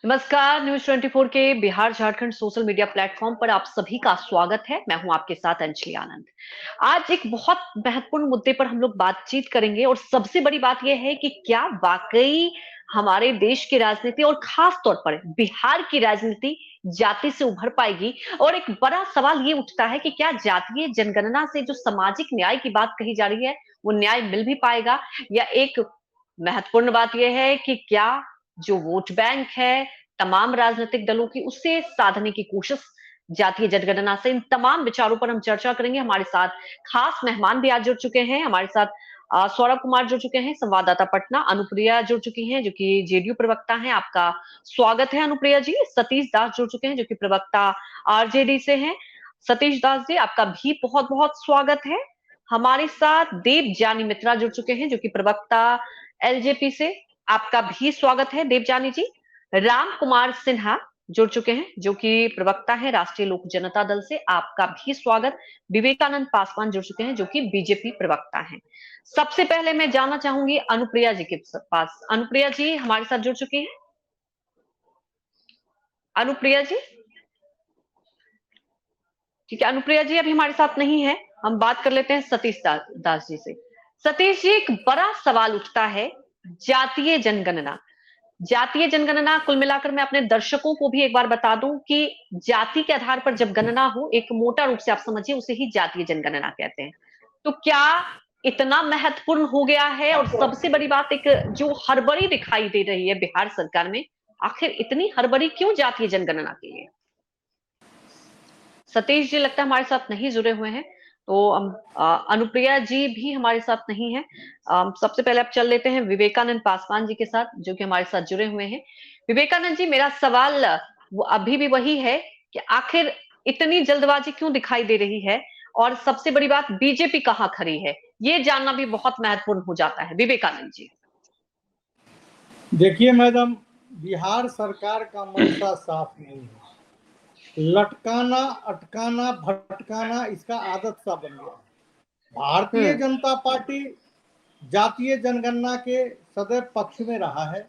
नमस्कार। न्यूज 24 के Bihar Jharkhand social media platform पर आप सभी का स्वागत है। मैं हूं आपके साथ अंजलि आनंद। आज एक बहुत महत्वपूर्ण मुद्दे पर हम लोग बातचीत करेंगे और सबसे बड़ी बात यह है कि क्या वाकई हमारे देश की राजनीति और खास तौर पर बिहार की राजनीति जाति से उभर पाएगी। और एक बड़ा सवाल ये उठता है कि क्या जातीय जनगणना से जो सामाजिक न्याय की बात कही जा रही है वो न्याय मिल भी पाएगा, या एक महत्वपूर्ण बात यह है कि क्या जो वोट बैंक है तमाम राजनीतिक दलों की, उससे साधने की कोशिश जातीय जनगणना से। इन तमाम विचारों पर हम चर्चा करेंगे। हमारे साथ खास मेहमान भी आज जुड़ चुके हैं। हमारे साथ सौरभ कुमार जुड़ चुके हैं, संवाददाता पटना। अनुप्रिया जुड़ चुकी हैं जो कि जेडीयू प्रवक्ता हैं। आपका स्वागत है अनुप्रिया जी। सतीश दास जुड़ चुके हैं जो कि प्रवक्ता आरजेडी से हैं। सतीश दास जी, आपका भी बहुत बहुत स्वागत है। हमारे साथ देव जानी मित्रा जुड़ चुके हैं जो कि प्रवक्ता एलजेपी से। आपका भी स्वागत है देव जानी जी। राम कुमार सिन्हा जुड़ चुके हैं जो कि प्रवक्ता है राष्ट्रीय लोक जनता दल से। आपका भी स्वागत। विवेकानंद पासवान जुड़ चुके हैं जो कि बीजेपी प्रवक्ता हैं। सबसे पहले मैं जानना चाहूंगी अनुप्रिया जी के पास। अनुप्रिया जी हमारे साथ जुड़ चुकी हैं। अनुप्रिया जी, ठीक है। अनुप्रिया जी अभी हमारे साथ नहीं है। हम बात कर लेते हैं सतीश दास जी से। सतीश जी, एक बड़ा सवाल उठता है जातीय जनगणना। जातीय जनगणना कुल मिलाकर मैं अपने दर्शकों को भी एक बार बता दूं कि जाति के आधार पर जब गणना हो, एक मोटा रूप से आप समझिए उसे ही जातीय जनगणना कहते हैं। तो क्या इतना महत्वपूर्ण हो गया है? और सबसे बड़ी बात, एक जो हड़बड़ी दिखाई दे रही है बिहार सरकार में, आखिर इतनी हड़बड़ी क्यों जातीय जनगणना के लिए? सतीश जी लगता है हमारे साथ नहीं जुड़े हुए हैं। तो अनुप्रिया जी भी हमारे साथ नहीं है। सबसे पहले आप चल लेते हैं विवेकानंद पासवान जी के साथ जो कि हमारे साथ जुड़े हुए हैं। विवेकानंद जी, मेरा सवाल वो अभी भी वही है कि आखिर इतनी जल्दबाजी क्यों दिखाई दे रही है, और सबसे बड़ी बात बीजेपी कहां खड़ी है, ये जानना भी बहुत महत्वपूर्ण हो जाता है। विवेकानंद जी। देखिए मैडम, बिहार सरकार का मंशा साफ नहीं है। लटकाना, अटकाना, भटकाना इसका आदत सा बन गया है। भारतीय जनता पार्टी जातीय जनगणना के सदैव पक्ष में रहा है।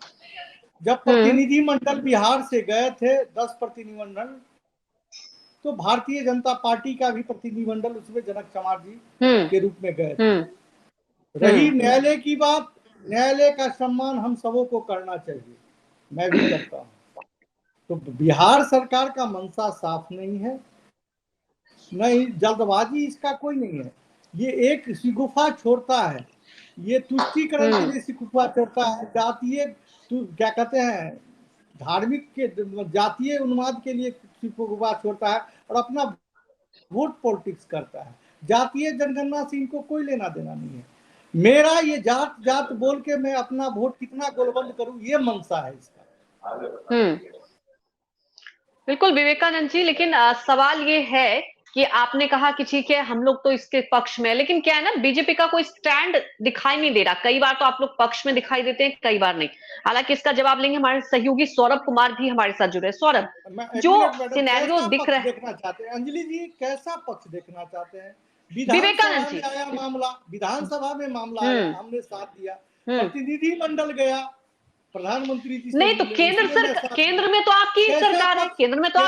जब प्रतिनिधिमंडल बिहार से गए थे 10 प्रतिनिधिमंडल, तो भारतीय जनता पार्टी का भी प्रतिनिधिमंडल उसमें जनक चमार जी के रूप में गए थे। रही न्यायालय की बात, न्यायालय का सम्मान हम सबों को करना चाहिए, मैं भी करता हूँ। तो बिहार सरकार का मंशा साफ नहीं है, नहीं जल्दबाजी इसका कोई नहीं है। ये एक शिगुफा छोड़ता है, ये तुष्टीकरण के लिए शिगुफा छोड़ता है। जातीय क्या कहते हैं, धार्मिक के जातीय उन्माद के लिए शिगुफा छोड़ता है और अपना वोट पॉलिटिक्स करता है। जातीय जनगणना से इनको कोई लेना देना नहीं है। मेरा ये जात जात बोल के मैं अपना वोट कितना गोलबंद करूं, ये मंशा है इसका। बिल्कुल विवेकानंद जी, लेकिन सवाल ये है कि आपने कहा कि ठीक है हम लोग तो इसके पक्ष में, लेकिन क्या है ना, बीजेपी का कोई स्टैंड दिखाई नहीं दे रहा। कई बार तो आप लोग पक्ष में दिखाई देते हैं, कई बार नहीं। हालांकि इसका जवाब लेंगे हमारे सहयोगी सौरभ कुमार भी हमारे साथ जुड़े। सौरभ, जो सिनेरियो दिख रहा है, देखना चाहते हैं अंजलि जी, कैसा पक्ष देखना चाहते हैं? विवेकानंद विधानसभा जी, में आया मामला, विधानसभा में मामला आया, हमने साथ दिया। प्रतिनिधि मंडल गया, प्रधानमंत्री जी से नहीं तो केंद्र में तो आपकी सरकार है। केंद्र में तो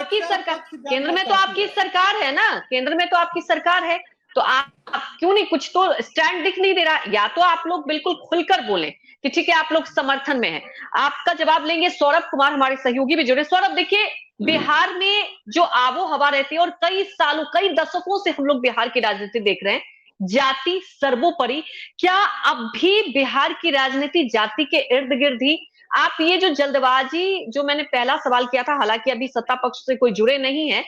आपकी सरकार है ना। केंद्र में तो आपकी सरकार है। तो आप क्यों नहीं, कुछ तो स्टैंड दिख नहीं दे रहा? या तो आप लोग बिल्कुल खुलकर बोले कि ठीक है आप लोग समर्थन में हैं। आपका जवाब लेंगे सौरभ कुमार, हमारे सहयोगी भी जुड़े। सौरभ, देखिए बिहार में जो आबो हवा रहती है, और कई सालों कई दशकों से हम लोग बिहार की राजनीति देख रहे हैं, जाति सर्वोपरि। क्या अब भी बिहार की राजनीति जाति के इर्द गिर्द ही? आप ये जो जल्दबाजी, जो मैंने पहला सवाल किया था, हालांकि अभी सत्ता पक्ष से कोई जुड़े नहीं है,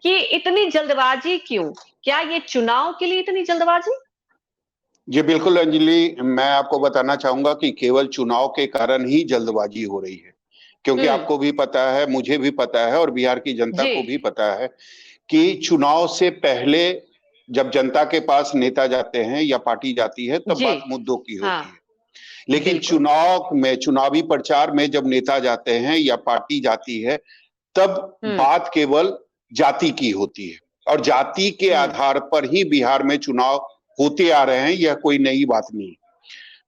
कि इतनी जल्दबाजी क्यों? क्या ये चुनाव के लिए इतनी जल्दबाजी? जी बिल्कुल अंजलि, मैं आपको बताना चाहूंगा कि केवल चुनाव के कारण ही जल्दबाजी हो रही है। क्योंकि आपको भी पता है, मुझे भी पता है और बिहार की जनता को भी पता है कि चुनाव से पहले जब जनता के पास नेता जाते हैं या पार्टी जाती है तब बात मुद्दों की होती है। लेकिन चुनाव में, चुनावी प्रचार में जब नेता जाते हैं या पार्टी जाती है तब बात केवल जाति की होती है, और जाति के आधार पर ही बिहार में चुनाव होते आ रहे हैं। यह कोई नई बात नहीं।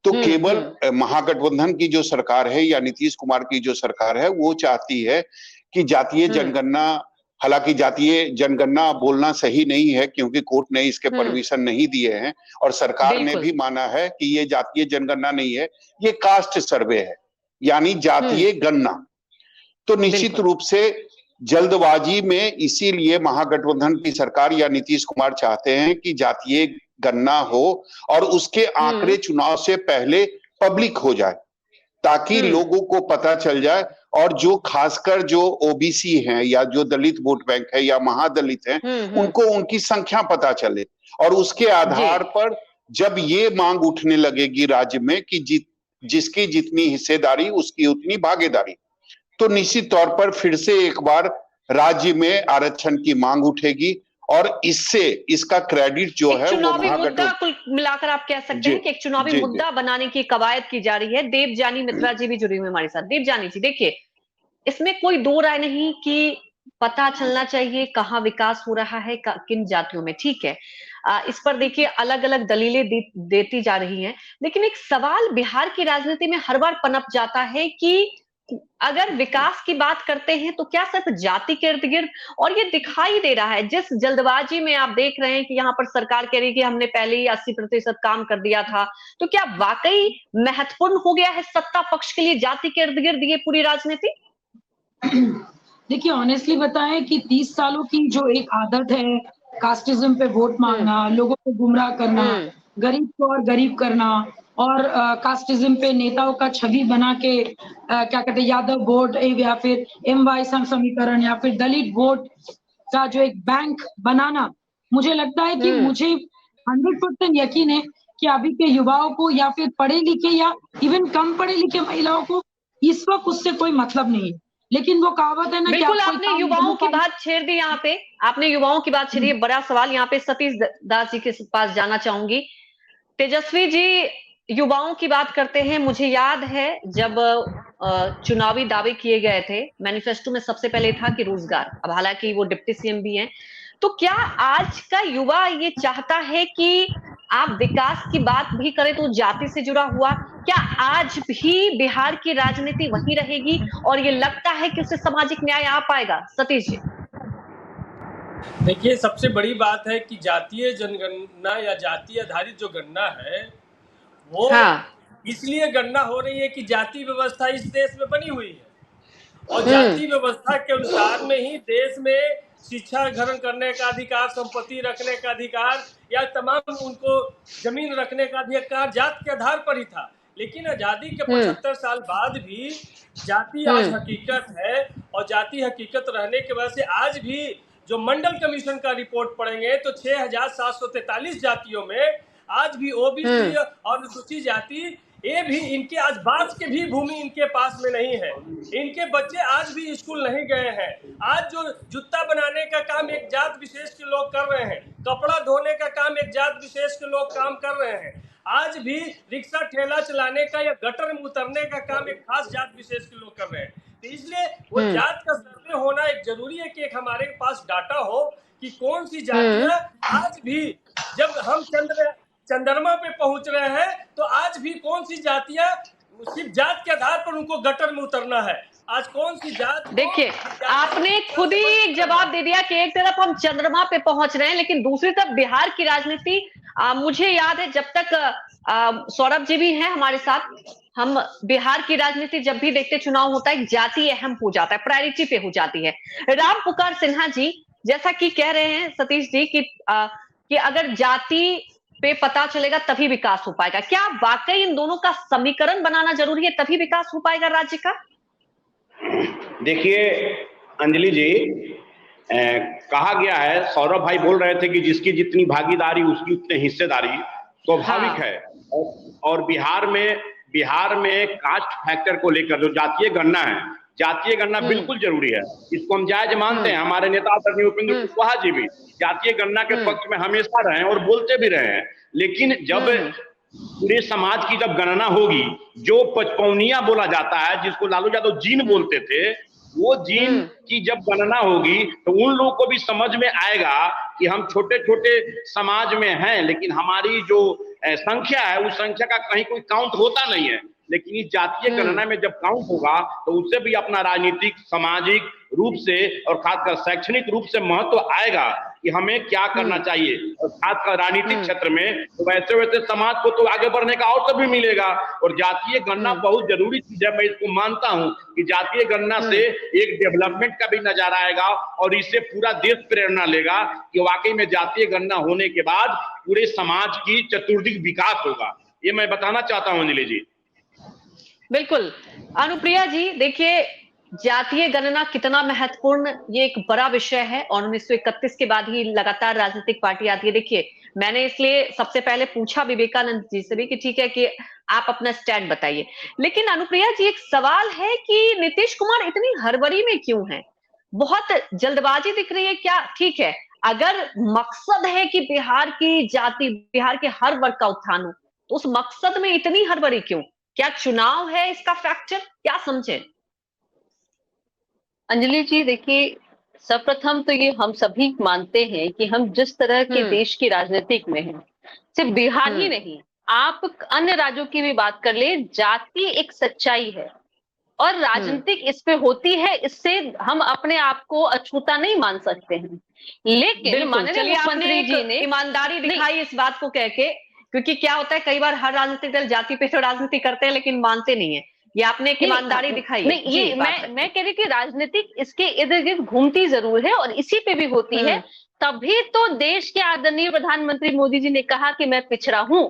तो केवल महागठबंधन की जो सरकार है या नीतीश कुमार की जो सरकार है वो चाहती है कि जातीय जनगणना, हालांकि जातीय जनगणना बोलना सही नहीं है क्योंकि कोर्ट ने इसके परमिशन नहीं दिए हैं और सरकार ने भी माना है कि ये जातीय जनगणना नहीं है, ये कास्ट सर्वे है, यानी जातीय गणना। तो निश्चित रूप से जल्दबाजी में इसीलिए महागठबंधन की सरकार या नीतीश कुमार चाहते हैं कि जातीय गणना हो और उसके आंकड़े चुनाव से पहले पब्लिक हो जाए ताकि लोगों को पता चल जाए और जो खासकर जो ओबीसी हैं या जो दलित वोट बैंक है या महादलित हैं उनको उनकी संख्या पता चले और उसके आधार पर जब ये मांग उठने लगेगी राज्य में कि जिसकी जितनी हिस्सेदारी उसकी उतनी भागीदारी, तो निश्चित तौर पर फिर से एक बार राज्य में आरक्षण की मांग उठेगी और इससे इसका क्रेडिट जो है चुनावी मुद्दा कुल मिलाकर आप कह सकते हैं कि एक चुनावी मुद्दा बनाने की कवायद की जा रही है। देवजानी मित्रा जी भी जुड़ी हुई हमारे साथ। देवजानी जी, देखिए इसमें कोई दो राय नहीं कि पता चलना चाहिए कहाँ विकास हो रहा है किन जातियों में, ठीक है। इस पर देखिए अलग अलग दलीलें देती जा रही हैं, लेकिन एक सवाल बिहार की राजनीति में हर बार पनप जाता है कि अगर विकास की बात करते हैं तो क्या सिर्फ जाति के इर्द गिर्द, और ये दिखाई दे रहा है जिस जल्दबाजी में आप देख रहे हैं कि यहाँ पर सरकार कह रही है कि हमने पहले ही 80% काम कर दिया था, तो क्या वाकई महत्वपूर्ण हो गया है सत्ता पक्ष के लिए जाति के इर्द गिर्द ये पूरी राजनीति? देखिए ऑनेस्टली बताएं कि 30 सालों की जो एक आदत है कास्टिज्म पे वोट मांगना, लोगों को गुमराह करना, गरीब को और गरीब करना और कास्टिज्म पे नेताओं का छवि बना के क्या कहते हैं यादव वोट या फिर MY समीकरण या फिर दलित वोट का जो एक बैंक बनाना, मुझे लगता है कि मुझे 100% यकीन है कि अभी के युवाओं को या फिर पढ़े लिखे या इवन कम पढ़े लिखे महिलाओं को इस वक्त उससे कोई मतलब नहीं है। लेकिन वो कहावत है ना, बिल्कुल आपने युवाओं की बात छेड़ दी, यहाँ पे आपने युवाओं की बात छेड़ी, बड़ा सवाल यहाँ पे सतीश दास जी के पास जाना चाहूंगी। तेजस्वी जी युवाओं की बात करते हैं, मुझे याद है जब चुनावी दावे किए गए थे, मैनिफेस्टो में सबसे पहले था कि रोजगार, अब हालांकि वो डिप्टी सीएम भी हैं, तो क्या आज का युवा ये चाहता है कि आप विकास की बात भी करें तो जाति से जुड़ा हुआ, क्या आज भी बिहार की राजनीति वही रहेगी और ये लगता है कि उससे सामाजिक न्याय आ पाएगा? सतीश जी देखिए, सबसे बड़ी बात है कि जातीय जनगणना या जाति आधारित जो गणना है वो इसलिए गणना हो रही है कि जाति व्यवस्था इस देश में बनी हुई है और जाति व्यवस्था के अनुसार में ही देश में शिक्षा ग्रहण करने का अधिकार, संपत्ति रखने का अधिकार या तमाम उनको जमीन रखने का अधिकार जात के आधार पर ही था। लेकिन आजादी के 75 साल बाद भी जाति आज हकीकत है और जाति हकीकत रहने की वजह से आज भी जो मंडल कमीशन का रिपोर्ट पढ़ेंगे तो 6,743 जातियों में आज भी ओबीसी और अनुसूचित जाति ये भी इनके आज बांस के भी भूमि इनके पास में नहीं है, इनके बच्चे आज भी स्कूल नहीं गए हैं। आज जो जूता बनाने का काम एक जात विशेष के लोग कर रहे हैं, कपड़ा धोने का काम एक जात विशेष के लोग काम कर रहे हैं, आज भी रिक्शा ठेला चलाने का या गटर में उतरने का काम एक खास जात विशेष के लोग कर रहे हैं। तो इसलिए वो जात का सर्वे होना एक जरूरी है कि एक हमारे पास डाटा हो कि कौन सी जातियां आज भी, जब हम चंद्रमा पे पहुंच रहे हैं तो आज भी कौन सी जातियां सिर्फ जात के आधार पर उनको गटर में उतरना है, आज कौन सी जात। देखिए आपने खुद ही एक जवाब दे दिया कि एक तरफ हम चंद्रमा पे पहुंच रहे हैं लेकिन दूसरी तरफ बिहार की राजनीति, मुझे याद है जब तक सौरभ जी भी हैं हमारे साथ, हम बिहार की राजनीति जब भी देखते चुनाव होता है जाति अहम हो जाता है, प्रायोरिटी पे हो जाती है। राम पुकार सिन्हा जी जैसा कि कह रहे हैं सतीश जी कि अगर जाति पे पता चलेगा तभी विकास हो पाएगा, क्या वाकई इन दोनों का समीकरण बनाना जरूरी है तभी विकास हो पाएगा राज्य का? देखिए अंजलि जी, कहा गया है, सौरभ भाई बोल रहे थे कि जिसकी जितनी भागीदारी उसकी उतनी हिस्सेदारी, स्वाभाविक है। और बिहार में कास्ट फैक्टर को लेकर जो जातीय गणना है, जातीय गणना बिल्कुल जरूरी है, इसको हम जायज मानते हैं। हमारे नेता आदरणीय उपेंद्र कुशवाहा जी भी जातीय गणना के पक्ष में हमेशा रहे और बोलते भी रहे हैं। लेकिन जब पूरे समाज की जब गणना होगी, जो पचपौनिया बोला जाता है जिसको लालू यादव जीन बोलते थे, वो जीन की जब गणना होगी तो उन लोगों को भी समझ में आएगा कि हम छोटे छोटे समाज में हैं, लेकिन हमारी जो संख्या है उस संख्या का कहीं कोई काउंट होता नहीं है। लेकिन इस जातीय गणना में जब काउंट होगा तो उससे भी अपना राजनीतिक, सामाजिक रूप से और खासकर शैक्षणिक रूप से महत्व आएगा कि हमें क्या करना चाहिए। और खासकर राजनीतिक क्षेत्र में तो वैसे वैसे समाज को तो आगे बढ़ने का अवसर भी मिलेगा। और जातीय गणना बहुत जरूरी चीज है, मैं इसको मानता हूं कि जातीय गणना से एक डेवलपमेंट का भी नजारा आएगा और इससे पूरा देश प्रेरणा लेगा कि वाकई में जातीय गणना होने के बाद पूरे समाज की चतुर्दिक विकास होगा। ये मैं बताना चाहता हूं नीली जी। बिल्कुल। अनुप्रिया जी, देखिए जातीय गणना कितना महत्वपूर्ण, ये एक बड़ा विषय है और 1931 के बाद ही लगातार राजनीतिक पार्टी आती है। देखिए, मैंने इसलिए सबसे पहले पूछा विवेकानंद जी से भी कि ठीक है कि आप अपना स्टैंड बताइए। लेकिन अनुप्रिया जी, एक सवाल है कि नीतीश कुमार इतनी हड़बड़ी में क्यों हैं? बहुत जल्दबाजी दिख रही है क्या? ठीक है, अगर मकसद है कि बिहार की जाति, बिहार के हर वर्ग का उत्थान हो, तो उस मकसद में इतनी हड़बड़ी क्यों? क्या चुनाव है इसका फैक्टर? क्या समझे? अंजलि जी, देखिए, सर्वप्रथम तो ये हम सभी मानते हैं कि हम जिस तरह के देश की राजनीतिक में हैं, सिर्फ बिहार ही नहीं, आप अन्य राज्यों की भी बात कर ले, जाति एक सच्चाई है और राजनीतिक इस पे होती है। इससे हम अपने आप को अछूता नहीं मान सकते हैं। लेकिन माननीय मुख्यमंत्री जी ने ईमानदारी दिखाई इस बात को कह के, क्योंकि क्या होता है कई बार हर राजनीतिक दल जाति पे तो राजनीति करते हैं लेकिन मानते नहीं है। ये आपने एक ईमानदारी दिखाई। नहीं, ये मैं कह रही कि राजनीतिक इसके इर्द गिर्द घूमती जरूर है और इसी पे भी होती है। तभी तो देश के आदरणीय प्रधानमंत्री मोदी जी ने कहा कि मैं पिछड़ा हूं,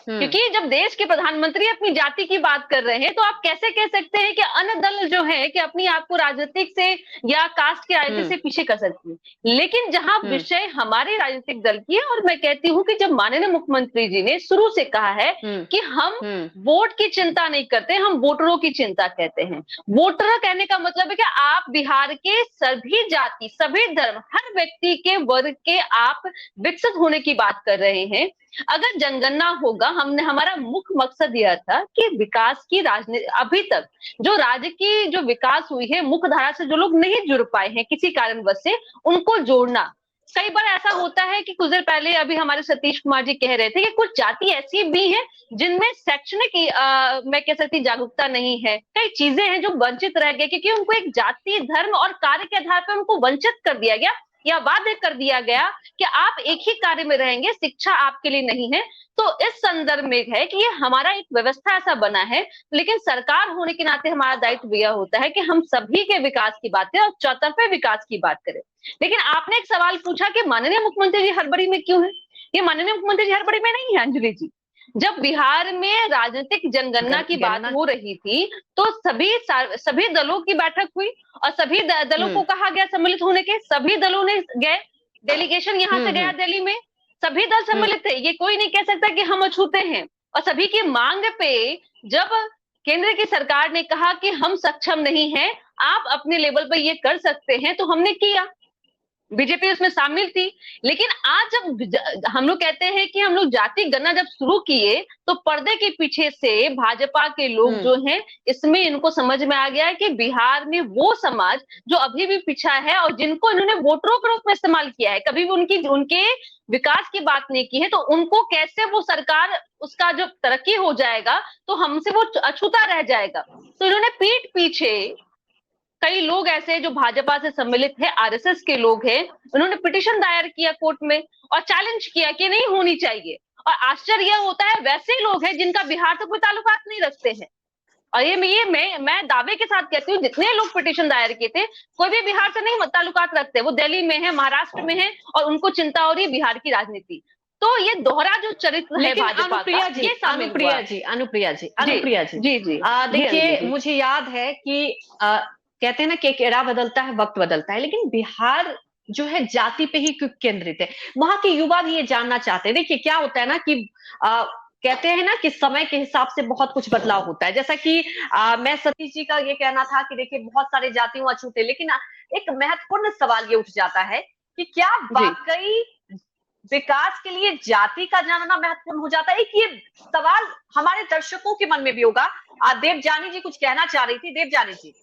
क्योंकि जब देश के प्रधानमंत्री अपनी जाति की बात कर रहे हैं तो आप कैसे कह सकते हैं कि अन्य दल जो है कि अपनी आप को राजनीतिक से या कास्ट के आयते से पीछे कर सकते हैं। लेकिन जहां विषय हमारे राजनीतिक दल की है, और मैं कहती हूं कि जब माननीय मुख्यमंत्री जी ने शुरू से कहा है कि हम वोट की चिंता नहीं करते, हम वोटरों की चिंता कहते हैं। वोटर कहने का मतलब है कि आप बिहार के सभी जाति, सभी धर्म, हर व्यक्ति के वर्ग के आप विकसित होने की बात कर रहे हैं। अगर जनगणना होगा, हमने हमारा मुख्य मकसद यह था कि विकास की राजनीति, अभी तक जो राज्य की जो विकास हुई है, मुख्य धारा से जो लोग नहीं जुड़ पाए हैं किसी कारणवश से, उनको जोड़ना। कई बार ऐसा होता है कि कुछ देर पहले अभी हमारे सतीश कुमार जी कह रहे थे कि कुछ जाति ऐसी भी है जिनमें शैक्षणिक मैं कह सकती जागरूकता नहीं है, कई चीजें हैं जो वंचित रह गए क्योंकि उनको एक जाति, धर्म और कार्य के आधार पर उनको वंचित कर दिया गया या वादे कर दिया गया कि आप एक ही कार्य में रहेंगे, शिक्षा आपके लिए नहीं है। तो इस संदर्भ में है कि ये हमारा एक व्यवस्था ऐसा बना है, लेकिन सरकार होने के नाते हमारा दायित्व यह होता है कि हम सभी के विकास की बात करें और चौतरफे विकास की बात करें। लेकिन आपने एक सवाल पूछा कि माननीय मुख्यमंत्री जी हड़बड़ी में क्यों है? ये माननीय मुख्यमंत्री जी हड़बड़ी में नहीं है अंजलि जी। जब बिहार में राजनीतिक जनगणना की बात हो रही थी तो सभी दलों की बैठक हुई और सभी दलों को कहा गया सम्मिलित होने के। सभी दलों ने गए, डेलीगेशन यहाँ से गया दिल्ली में, सभी दल सम्मिलित थे। ये कोई नहीं कह सकता कि हम अछूते हैं। और सभी की मांग पे जब केंद्र की सरकार ने कहा कि हम सक्षम नहीं हैं, आप अपने लेवल पर ये कर सकते हैं, तो हमने किया। बीजेपी उसमें शामिल थी। लेकिन आज जब हम लोग कहते हैं कि हम लोग जाति गणना जब शुरू किए तो पर्दे के पीछे से भाजपा के लोग जो हैं, इसमें इनको समझ में आ गया है कि बिहार में वो समाज जो अभी भी पिछड़ा है और जिनको इन्होंने वोटरों के रूप में इस्तेमाल किया है, कभी भी उनके विकास की बात नहीं की है, तो उनको कैसे वो सरकार, उसका जो तरक्की हो जाएगा तो हमसे वो अछूता रह जाएगा। तो इन्होंने पीठ पीछे कई लोग ऐसे जो भाजपा से सम्मिलित है, आरएसएस के लोग हैं, उन्होंने पिटीशन दायर किया कोर्ट में और चैलेंज किया कि नहीं होनी चाहिए। और आश्चर्य यह होता है वैसे ही लोग हैं जिनका बिहार से कोई ताल्लुकात नहीं रखते हैं। और ये मैं दावे के साथ कहती हूँ, जितने लोग पिटीशन दायर किए थे कोई भी बिहार से नहीं ताल्लुकात रखते। वो दिल्ली में है, महाराष्ट्र में है और उनको चिंता हो रही है बिहार की राजनीति। तो ये दोहरा जो चरित्र है भाजपा का, ये अनुप्रिया जी देखिए, मुझे याद है कि कहते हैं ना कि एक एरा बदलता है, वक्त बदलता है, लेकिन बिहार जो है जाति पे ही केंद्रित है। वहां के युवा भी ये जानना चाहते हैं। देखिए क्या होता है ना कि कहते हैं ना कि समय के हिसाब से बहुत कुछ बदलाव होता है। जैसा कि मैं सतीश जी का ये कहना था कि देखिए बहुत सारे जातियों अछूते, लेकिन एक महत्वपूर्ण सवाल ये उठ जाता है कि क्या वाकई विकास के लिए जाति का जानना महत्वपूर्ण हो जाता है? एक ये सवाल हमारे दर्शकों के मन में भी होगा। देवजानी जी कुछ कहना चाह रही थी। देवजानी जी।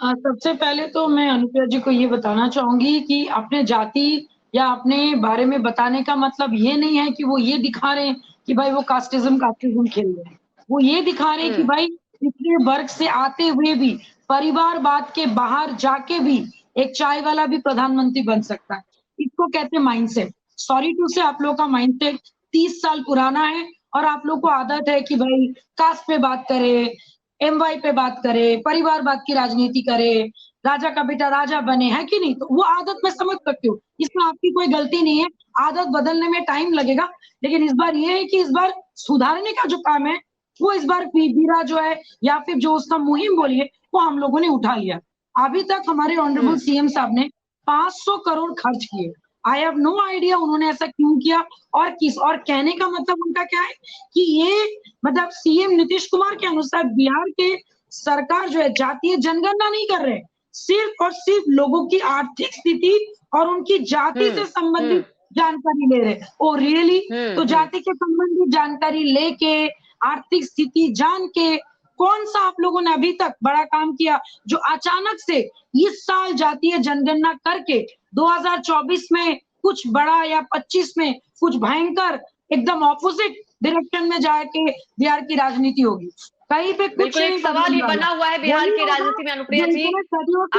सबसे पहले तो मैं अनुप्रिया जी को ये बताना चाहूंगी कि अपने जाति या अपने बारे में बताने का मतलब ये नहीं है कि वो ये दिखा रहे हैं कि भाई वो कास्टिज्म खेल रहे हैं। वो ये दिखा रहे हैं कि भाई पिछड़े वर्ग से आते हुए भी परिवारवाद के बाहर जाके भी एक चाय वाला भी प्रधानमंत्री बन सकता है। इसको कहते हैं माइंडसेट। सॉरी टू से आप लोगों का माइंडसेट 30 साल पुराना है और आप लोग को आदत है कि भाई कास्ट पे बात करे, एमवाई पे बात करे, परिवारवाद की राजनीति करे, राजा का बेटा राजा बने, है कि नहीं? तो वो आदत मैं समझ सकती हूँ, इसमें आपकी कोई गलती नहीं है, आदत बदलने में टाइम लगेगा, लेकिन इस बार ये है कि इस बार सुधारने का जो काम है, वो इस बार बीरा जो है या फिर जो उसका मुहिम बोलिए, वो हम लोगों ने उठा लिया। अभी तक हमारे ऑनरेबल सीएम साहब ने 500 करोड़ खर्च किए। आई हैव नो आइडिया उन्होंने ऐसा क्यों किया और किस, और कहने का मतलब उनका क्या है कि ये मतलब सीएम नीतीश कुमार के अनुसार बिहार के सरकार जो है जातीय जनगणना नहीं कर रहे, सिर्फ और सिर्फ लोगों की आर्थिक स्थिति और उनकी जाति से संबंधित जानकारी ले रहे। Oh really? तो जाति के संबंधित जानकारी लेके, आर्थिक स्थिति जान के कौन सा आप लोगों ने अभी तक बड़ा काम किया जो अचानक से इस साल जातीय जनगणना करके 2024 में कुछ बड़ा या 25 में कुछ भयंकर एकदम ऑपोजिट डायरेक्शन में जाके बिहार की राजनीति होगी? कहीं पे कुछ एक सवाल ये बना हुआ है बिहार की राजनीति में अनुप्रिया जी,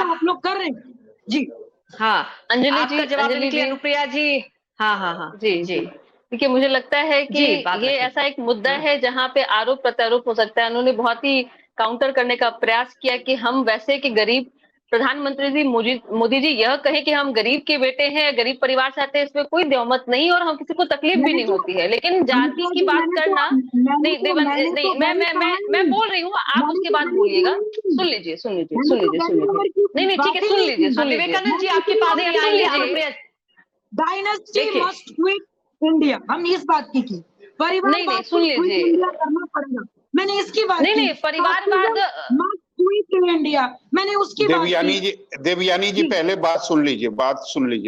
आप लोग कर रहे हैं जी। हाँ अंजलि जी, जवाब देने के लिए अनुप्रिया जी। हाँ जी। देखिए मुझे लगता है कि ये ऐसा एक मुद्दा है जहाँ पे आरोप प्रत्यारोप हो सकता है। उन्होंने बहुत ही काउंटर करने का प्रयास किया कि हम वैसे कि गरीब प्रधानमंत्री जी मोदी जी यह कहे कि हम गरीब के बेटे हैं, गरीब परिवार से आते हैं, इसमें कोई देवमत नहीं और हम किसी को तकलीफ भी नहीं होती है। लेकिन जाति की बात करना नहीं, मैं बोल रही हूँ, आप उसके बाद बोलिएगा। सुन लीजिए। नहीं ठीक है, सुन लीजिए। विवेकानंद जी आपके पास डायनेस्टी मस्ट क्विट इंडिया, हमने इस बात की परिवार नहीं सुन लीजिए, करना पड़ेगा, मैंने इसकी बात नहीं परिवारवाद इंडिया, मैंने उसकी देवयानी जी पहले बात सुन लीजिए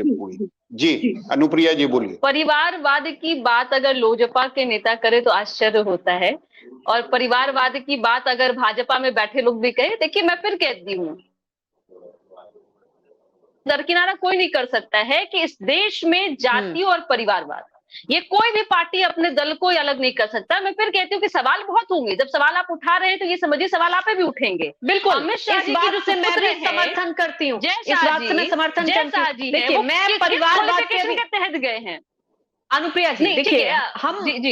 पूरी जी। अनुप्रिया जी बोलिए। परिवारवाद की बात अगर लोजपा के नेता करे तो आश्चर्य होता है, और परिवारवाद की बात अगर भाजपा में बैठे लोग भी कहे, देखिए मैं फिर कहती हूँ, दरकिनारा कोई नहीं कर सकता है कि इस देश में जाति और परिवारवाद, ये कोई भी पार्टी अपने दल को अलग नहीं कर सकता। मैं फिर कहती हूँ कि सवाल बहुत होंगे, जब सवाल आप उठा रहे हैं तो ये समझिए सवाल आप पे भी उठेंगे। बिल्कुल, अमित शाह जी की जो मैं समर्थन करती हूँ, इस बात से मैं समर्थन करती हूँ। देखिए मैं परिवारवाद के तहत गए हैं। अनुप्रिया जी देखिए,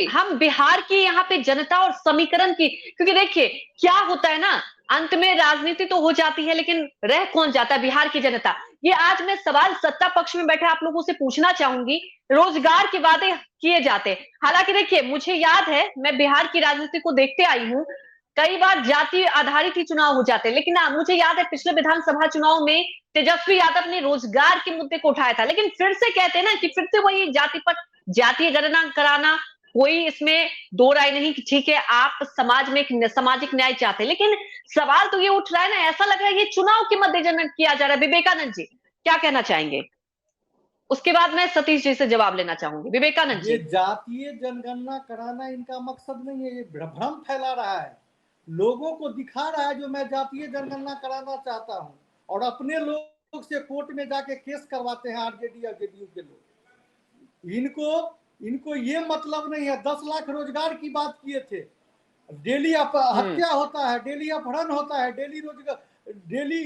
हम बिहार की यहाँ पे जनता और समीकरण की, क्योंकि देखिए क्या होता है ना, अंत में राजनीति तो हो जाती है लेकिन रह कौन जाता है? बिहार की जनता। ये आज मैं सवाल सत्ता पक्ष में बैठे आप लोगों से पूछना चाहूंगी, रोजगार के वादे किए जाते, हालांकि देखिए मुझे याद है, मैं बिहार की राजनीति को देखते आई हूँ, कई बार जाति आधारित ही चुनाव हो जाते, लेकिन मुझे याद है पिछले विधानसभा चुनाव में तेजस्वी यादव ने रोजगार के मुद्दे को उठाया था, लेकिन फिर से कहते हैं ना कि फिर से वही जाति पर जातीय गणना कराना, कोई इसमें दो राय नहीं कि ठीक है आप समाज में सामाजिक न्याय चाहते हैं, लेकिन सवाल तो ये उठ रहा है ना, ऐसा लग रहा है ये चुनाव के मद्देनजर किया जा रहा है। विवेकानंद जी क्या कहना चाहेंगे? उसके बाद मैं सतीश जी से जवाब लेना चाहूंगी। विवेकानंद जी। ये जातीय जनगणना कराना इनका मकसद नहीं है, ये भ्रम फैला रहा है, लोगों को दिखा रहा है जो मैं जातीय जनगणना कराना चाहता हूं, और अपने लोग से कोर्ट में जाके केस करवाते हैं आरजेडी और जेडीयू के लोग। इनको ये मतलब नहीं है। 10 लाख रोजगार की बात किए थे, डेली हत्या होता है, डेली अपहरण होता है, डेली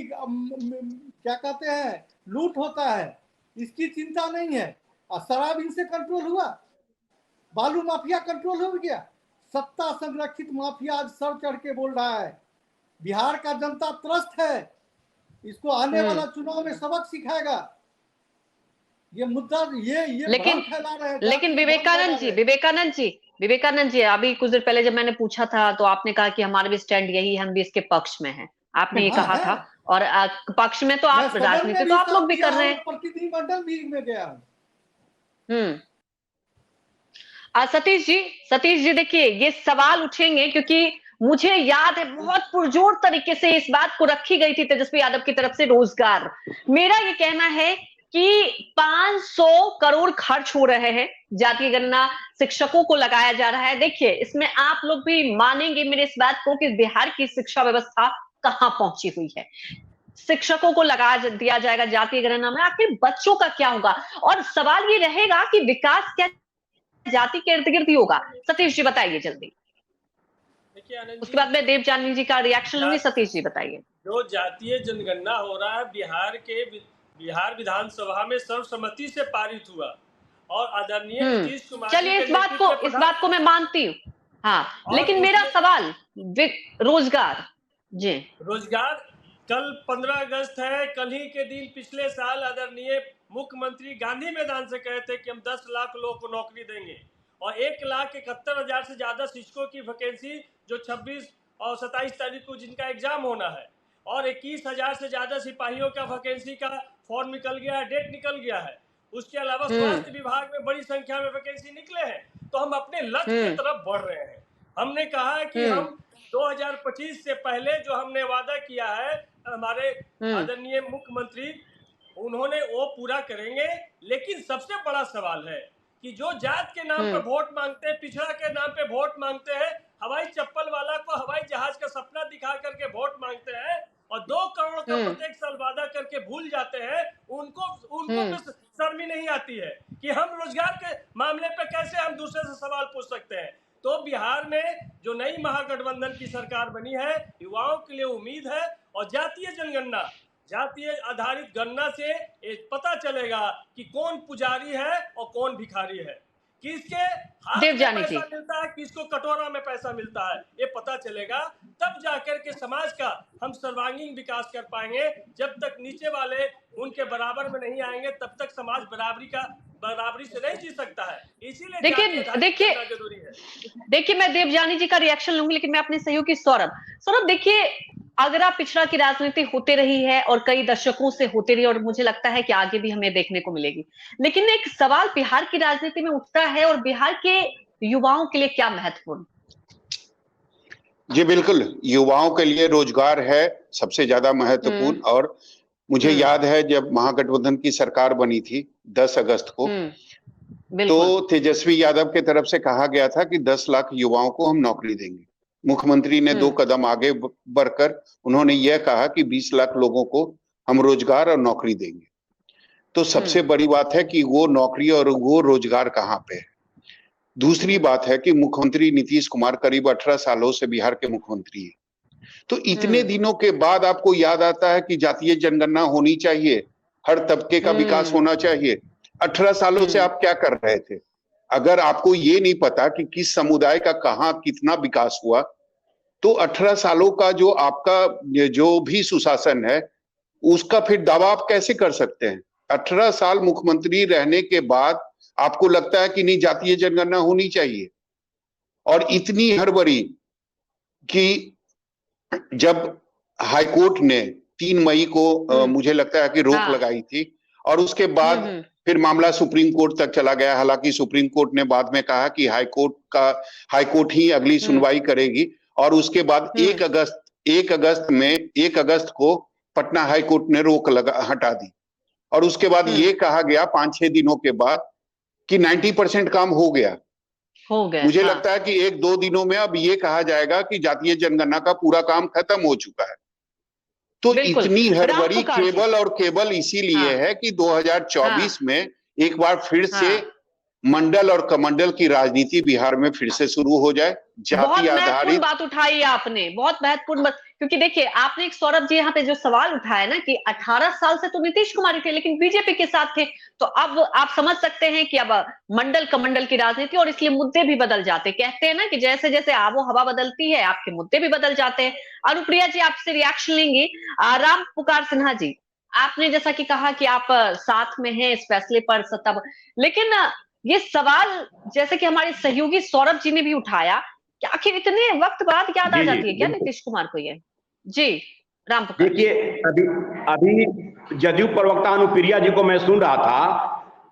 क्या कहते हैं लूट होता है, इसकी चिंता नहीं है। और शराब इनसे कंट्रोल हुआ, बालू माफिया कंट्रोल हो गया, सत्ता संरक्षित माफिया आज सर चढ़ के बोल रहा है। बिहार का जनता त्रस्त है, इसको आने वाला चुनाव में सबक सिखाएगा। ये मुद्दा ये लेकिन फैला रहे हैं। लेकिन विवेकानंद जी अभी कुछ देर पहले जब मैंने पूछा था तो आपने कहा कि हमारा भी स्टैंड यही, हम भी इसके पक्ष में हैं, आपने ये कहा था, और पक्ष में तो आप राजनीति तो आप लोग भी कर रहे हैं, प्रतिनिधिमंडल भी में गया हूं। सतीश जी देखिए ये सवाल उठेंगे क्योंकि मुझे याद है बहुत पुरजोर तरीके से इस बात को रखी गई थी तेजस्वी यादव की तरफ से रोजगार। मेरा ये कहना है कि 500 करोड़ खर्च हो रहे हैं, जातीय गणना शिक्षकों को लगाया जा रहा है। देखिए इसमें आप लोग भी मानेंगे मेरे इस बात को कि बिहार की शिक्षा व्यवस्था कहां पहुंची हुई है। शिक्षकों को लगा दिया जाएगा जातीय गणना में, आखिर बच्चों का क्या होगा? और सवाल ये रहेगा कि विकास क्या जाति के इर्द गिर्द ही होगा? सतीश जी बताइए जल्दी, उसके बाद मैं देवजानी जी का रिएक्शन लूंगी। सतीश जी बताइए। जो जातीय जनगणना हो रहा है बिहार विधानसभा में सर्वसम्मति से पारित हुआ और आदरणीय नीतीश कुमार, चलिए इस बात को मैं मानती हूँ, हाँ, लेकिन मेरा सवाल रोजगार जी, रोजगार कल 15 अगस्त है। कल ही के दिन पिछले साल आदरणीय मुख्यमंत्री गांधी मैदान से कहे थे कि हम 10 लाख लोगों को नौकरी देंगे और 1,71,000 से ज्यादा शिक्षकों की वैकेंसी जो 26 और 27 तारीख को जिनका एग्जाम होना है, और 21,000 से ज्यादा सिपाहियों का वैकेंसी का फॉर्म निकल गया है, डेट निकल गया है। उसके अलावा स्वास्थ्य विभाग में बड़ी संख्या में वैकेंसी निकले हैं। तो हम अपने लक्ष्य की तरफ बढ़ रहे हैं। हमने कहा है कि हम 2025 से पहले जो हमने वादा किया है हमारे आदरणीय मुख्यमंत्री, उन्होंने वो पूरा करेंगे। लेकिन सबसे बड़ा सवाल है कि जो जात के नाम पे वोट मांगते हैं, पिछड़ा के नाम पे वोट मांगते हैं, हवाई चप्पल वाला को हवाई जहाज का सपना दिखा करके वोट मांगते हैं और 2 करोड़ का प्रत्येक साल वादा करके भूल जाते हैं, उनको शर्म ही नहीं आती है कि हम रोजगार के मामले पे कैसे हम दूसरे से सवाल पूछ सकते हैं। तो बिहार में जो नई महागठबंधन की सरकार बनी है, युवाओं के लिए उम्मीद है और जातीय जनगणना, जातीय आधारित गणना से पता चलेगा कि कौन पुजारी है और कौन भिखारी है, किसके हाथ में पैसा मिलता है, किसको कटोरा में पैसा मिलता है, ये पता चलेगा। तब जाकर के समाज का हम सर्वांगीण विकास कर पाएंगे। जब तक नीचे वाले उनके बराबर में नहीं आएंगे, तब तक समाज बराबरी से नहीं जी सकता है। इसीलिए देखिए मैं देवजानी जी का रिएक्शन लूंगी, लेकिन मैं अपने सहयोगी सौरभ देखिए, अगर आप पिछड़ा की राजनीति होते रही है और कई दशकों से होते रही, और मुझे लगता है कि आगे भी हमें देखने को मिलेगी, लेकिन एक सवाल बिहार की राजनीति में उठता है, और बिहार के युवाओं के लिए क्या महत्वपूर्ण? जी बिल्कुल, युवाओं के लिए रोजगार है सबसे ज्यादा महत्वपूर्ण। और मुझे याद है जब महागठबंधन की सरकार बनी थी 10 अगस्त को, तो तेजस्वी यादव की तरफ से कहा गया था कि 10 लाख युवाओं को हम नौकरी देंगे। मुख्यमंत्री ने 2 कदम आगे बढ़कर उन्होंने यह कहा कि 20 लाख लोगों को हम रोजगार और नौकरी देंगे। तो सबसे बड़ी बात है कि वो नौकरी और वो रोजगार कहाँ पे है। दूसरी बात है कि मुख्यमंत्री नीतीश कुमार करीब 18 सालों से बिहार के मुख्यमंत्री है। तो इतने दिनों के बाद आपको याद आता है कि जातीय जनगणना होनी चाहिए, हर तबके का विकास होना चाहिए। 18 सालों से आप क्या कर रहे थे? अगर आपको ये नहीं पता कि किस समुदाय का कहाँ कितना विकास हुआ, तो 18 सालों का जो आपका जो भी सुशासन है, उसका फिर दावा आप कैसे कर सकते हैं? 18 साल मुख्यमंत्री रहने के बाद आपको लगता है कि नहीं जातीय जनगणना होनी चाहिए। और इतनी हड़बड़ी कि जब हाईकोर्ट ने 3 मई को मुझे लगता है कि रोक लगाई थी, और उसके बाद फिर मामला सुप्रीम कोर्ट तक चला गया। हालांकि सुप्रीम कोर्ट ने बाद में कहा कि हाईकोर्ट ही अगली सुनवाई करेगी, और उसके बाद 1 अगस्त को पटना हाईकोर्ट ने रोक हटा दी। और उसके बाद ये कहा गया 5-6 दिनों के बाद कि 90% काम हो गया। मुझे लगता है कि 1-2 दिनों में अब ये कहा जाएगा कि जातीय जनगणना का पूरा काम खत्म हो चुका है। तो इतनी हड़बड़ी केवल इसीलिए है कि 2024 में एक बार फिर से मंडल और कमंडल की राजनीति बिहार में फिर से शुरू हो जाए। जाति आधारित बात उठाई आपने, बहुत महत्वपूर्ण बात, क्योंकि देखिए आपने एक सौरभ जी यहाँ पे जो सवाल उठाया ना कि 18 साल से तो नीतीश कुमार थे लेकिन बीजेपी के साथ थे, तो अब आप समझ सकते हैं कि अब मंडल कमंडल की राजनीति, और इसलिए मुद्दे भी बदल जाते। कहते हैं ना कि जैसे जैसे आबो हवा बदलती है, आपके मुद्दे भी बदल जाते हैं। अनुप्रिया जी आपसे रिएक्शन लेंगी। राम पुकार सिन्हा जी, आपने जैसा कि कहा कि आप साथ में हैं इस फैसले पर सत्ता, लेकिन ये सवाल जैसे कि हमारे सहयोगी सौरभ जी ने भी उठाया कि आखिर इतने वक्त बाद याद आ जाती है क्या नीतीश कुमार को? ये जी राम पुकार। देखिए अभी जदयू प्रवक्ता अनुप्रिया जी को मैं सुन रहा था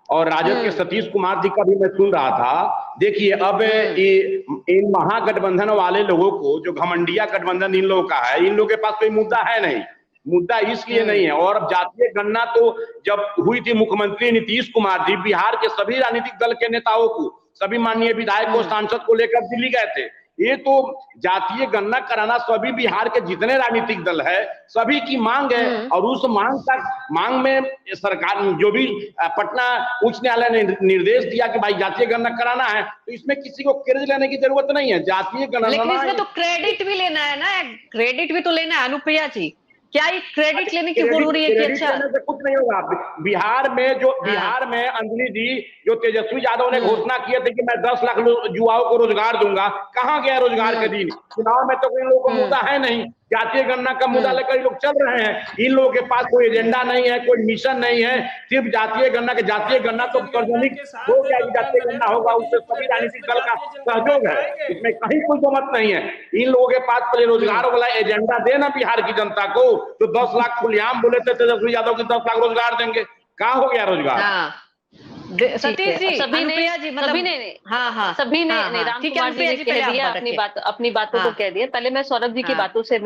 और राजद के सतीश कुमार जी का भी मैं सुन रहा था। देखिए अब इन महागठबंधन वाले लोगों को, जो घमंडिया गठबंधन इन लोगों का है, इन लोगों के पास कोई मुद्दा है नहीं। मुद्दा इसलिए नहीं है। और जातीय गणना तो जब हुई थी, मुख्यमंत्री नीतीश कुमार जी बिहार के सभी राजनीतिक दल के नेताओं को, सभी माननीय विधायकों सांसद को लेकर दिल्ली गए थे ये तो जातीय गणना कराना सभी बिहार के जितने राजनीतिक दल है सभी की मांग है, और उस मांग में सरकार जो भी पटना उच्च न्यायालय ने निर्देश दिया कि भाई जातीय गणना कराना है, तो इसमें किसी को क्रेडिट लेने की जरूरत नहीं है। जातीय गणना, लेकिन इसमें तो क्रेडिट भी लेना है ना, क्रेडिट भी तो लेना है। अनुप्रिया जी, क्या ये क्रेडिट लेने की बोल रही है कि अच्छा से कुछ नहीं होगा। बिहार में अंजलि जी, जो तेजस्वी यादव ने घोषणा किए थे कि मैं 10 लाख युवाओं को रोजगार दूंगा, कहां गया रोजगार के दिन? चुनाव में तो कोई लोगों को मुद्दा है नहीं, जातीय गणना का मुद्दा लेकर लोग चल रहे हैं। इन लोगों के पास कोई एजेंडा नहीं है, कोई मिशन नहीं है, सिर्फ जातीय गणना तो सार्वजनिक हो गया, जातीय गणना होगा, उससे सभी राजनीतिक दल का सहयोग है, इसमें कहीं कोई दो मत नहीं है। इन लोगों के पास पहले रोजगार वाला एजेंडा देना बिहार की जनता को। तो 10 लाख खुलेआम बोले थे तेजस्वी यादव की 10 लाख रोजगार देंगे, कहाँ हो गया रोजगार? सतीश जी, सभी ने राम कुमार जी ने कह दिया अपनी बातों को कह दिया। पहले मैं सौरभ जी की बातों से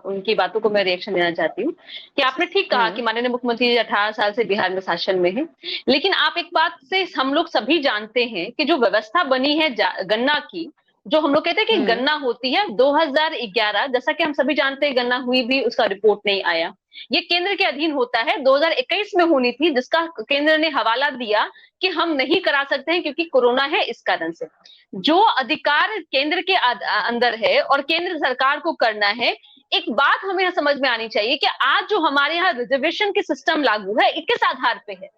उनकी बातों को मैं रिएक्शन देना चाहती हूँ कि आपने ठीक कहा कि माननीय मुख्यमंत्री जी 18 साल से बिहार में शासन में है, लेकिन आप एक बात से हम लोग सभी जानते हैं कि जो व्यवस्था बनी है गन्ना की, जो हम लोग कहते हैं कि गन्ना होती है 2011, जैसा कि हम सभी जानते हैं गन्ना हुई भी, उसका रिपोर्ट नहीं आया। ये केंद्र के अधीन होता है, 2021 में होनी थी, जिसका केंद्र ने हवाला दिया कि हम नहीं करा सकते हैं क्योंकि कोरोना है, इस कारण से। जो अधिकार केंद्र के अंदर है और केंद्र सरकार को करना है, एक बात हमें समझ में आनी चाहिए कि आज जो हमारे यहाँ रिजर्वेशन के सिस्टम लागू है, किस आधार पे है?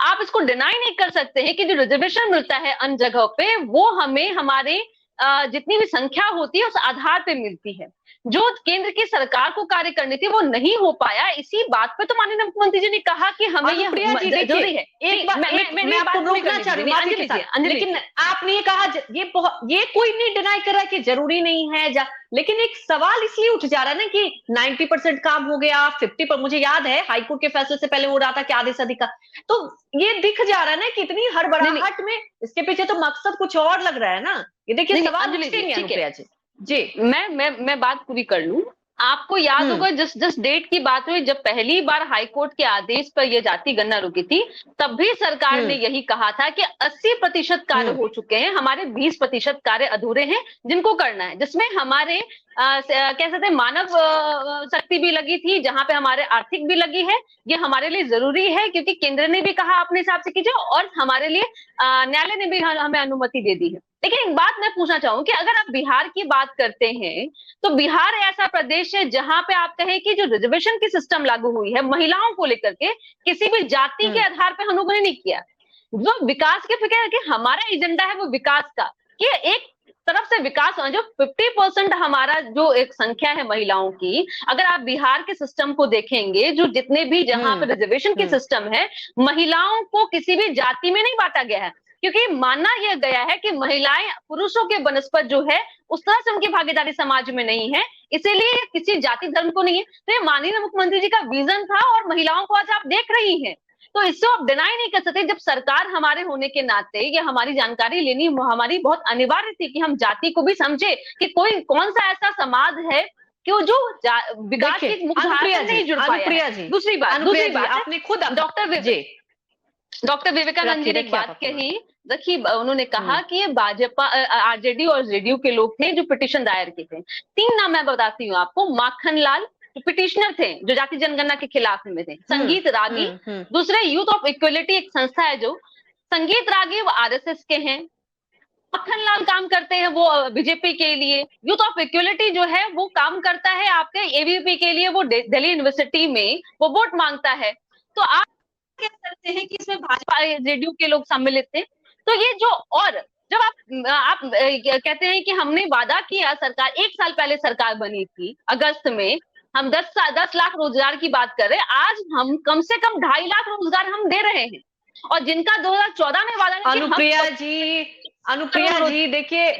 आप इसको डिनाई नहीं कर सकते हैं कि जो रिजर्वेशन मिलता है अन्य जगहों पे, वो हमें हमारे जितनी भी संख्या होती है उस आधार पे मिलती है। जो केंद्र की सरकार को कार्य करनी थी वो नहीं हो पाया। इसी बात पे तो माननीय मुख्यमंत्री जी ने कहा कि हमें ये जरूरी है। मैं आपको रोकना चाह रही हूँ, लेकिन आपने ये कहा, ये कोई नहीं डिनाई कर रहा है कि जरूरी नहीं है, लेकिन एक सवाल इसलिए उठ जा रहा है ना कि 90% काम हो गया, 50 पर मुझे याद है हाईकोर्ट के फैसले से पहले हो रहा था कि आधे से अधिक का, तो ये दिख जा रहा है ना कितनी हड़बड़ाहट में, इसके पीछे तो मकसद कुछ और लग रहा है ना। ये देखिए सवाल जी, मैं बात पूरी कर लूं। आपको याद होगा जिस डेट की बात हुई, जब पहली बार हाईकोर्ट के आदेश पर यह जाति गणना रुकी थी, तब भी सरकार ने यही कहा था कि 80% कार्य हो चुके हैं, हमारे 20% कार्य अधूरे हैं जिनको करना है, जिसमें हमारे कह सकते हैं मानव शक्ति भी लगी थी, जहां पे हमारे आर्थिक भी लगी है। ये हमारे लिए जरूरी है क्योंकि केंद्र ने भी कहा अपने हिसाब से कीजिए, और हमारे लिए न्यायालय ने भी हमें अनुमति दे दी है। लेकिन एक बात मैं पूछना चाहूँ कि अगर आप बिहार की बात करते हैं, तो बिहार ऐसा प्रदेश है जहां पे आप कहें कि जो रिजर्वेशन की सिस्टम लागू हुई है महिलाओं को लेकर के, किसी भी जाति के आधार पे हम लोगों ने नहीं किया। जो विकास के फिक्र है कि हमारा एजेंडा है वो विकास का, कि एक तरफ से विकास जो 50% हमारा जो एक संख्या है महिलाओं की, अगर आप बिहार के सिस्टम को देखेंगे, जो जितने भी जहां पे रिजर्वेशन के सिस्टम है, महिलाओं को किसी भी जाति में नहीं बांटा गया है, क्योंकि माना यह गया है कि महिलाएं पुरुषों के बनस्पत जो है उस तरह से उनकी भागीदारी समाज में नहीं है, इसीलिए किसी जाति धर्म को नहीं है। तो ये माननीय मुख्यमंत्री जी का विजन था और महिलाओं को आज आप देख रही हैं, तो इससे आप डिनाई नहीं कर सकते। जब सरकार हमारे होने के नाते ये हमारी जानकारी लेनी हमारी बहुत अनिवार्य थी कि हम जाति को भी समझे कि कौन सा ऐसा समाज है कि वो जो विकास की मुख्य नहीं जुड़ पाया। दूसरी बात आपने खुद डॉक्टर विवेकानंद जी ने एक बात कही, देखिए उन्होंने कहा कि ये भाजपा आरजेडी और जेडीयू के लोग थे जो पिटीशन दायर किए थे। 3 नाम मैं बताती हूँ आपको। माखन लाल जो पिटिशनर थे, जो जाति जनगणना के खिलाफ में थे। संगीत रागी, दूसरे यूथ ऑफ इक्वलिटी एक संस्था है, जो संगीत रागी वो आरएसएस के हैं। माखन लाल काम करते हैं वो बीजेपी के लिए। यूथ ऑफ इक्वलिटी जो है वो काम करता है आपके एबीवीपी के लिए, वो दिल्ली यूनिवर्सिटी में वो वोट मांगता है। तो आप कह सकते हैं कि इसमें भाजपा जेडीयू के लोग सम्मिलित थे। तो ये जो, और जब आप कहते हैं कि हमने वादा किया, सरकार 1 साल पहले सरकार बनी थी अगस्त में, हम 10 लाख रोजगार की बात कर रहे हैं, आज हम कम से कम 2.5 लाख रोजगार हम दे रहे हैं, और जिनका 2014 में वादा। अनुप्रिया जी देखिए,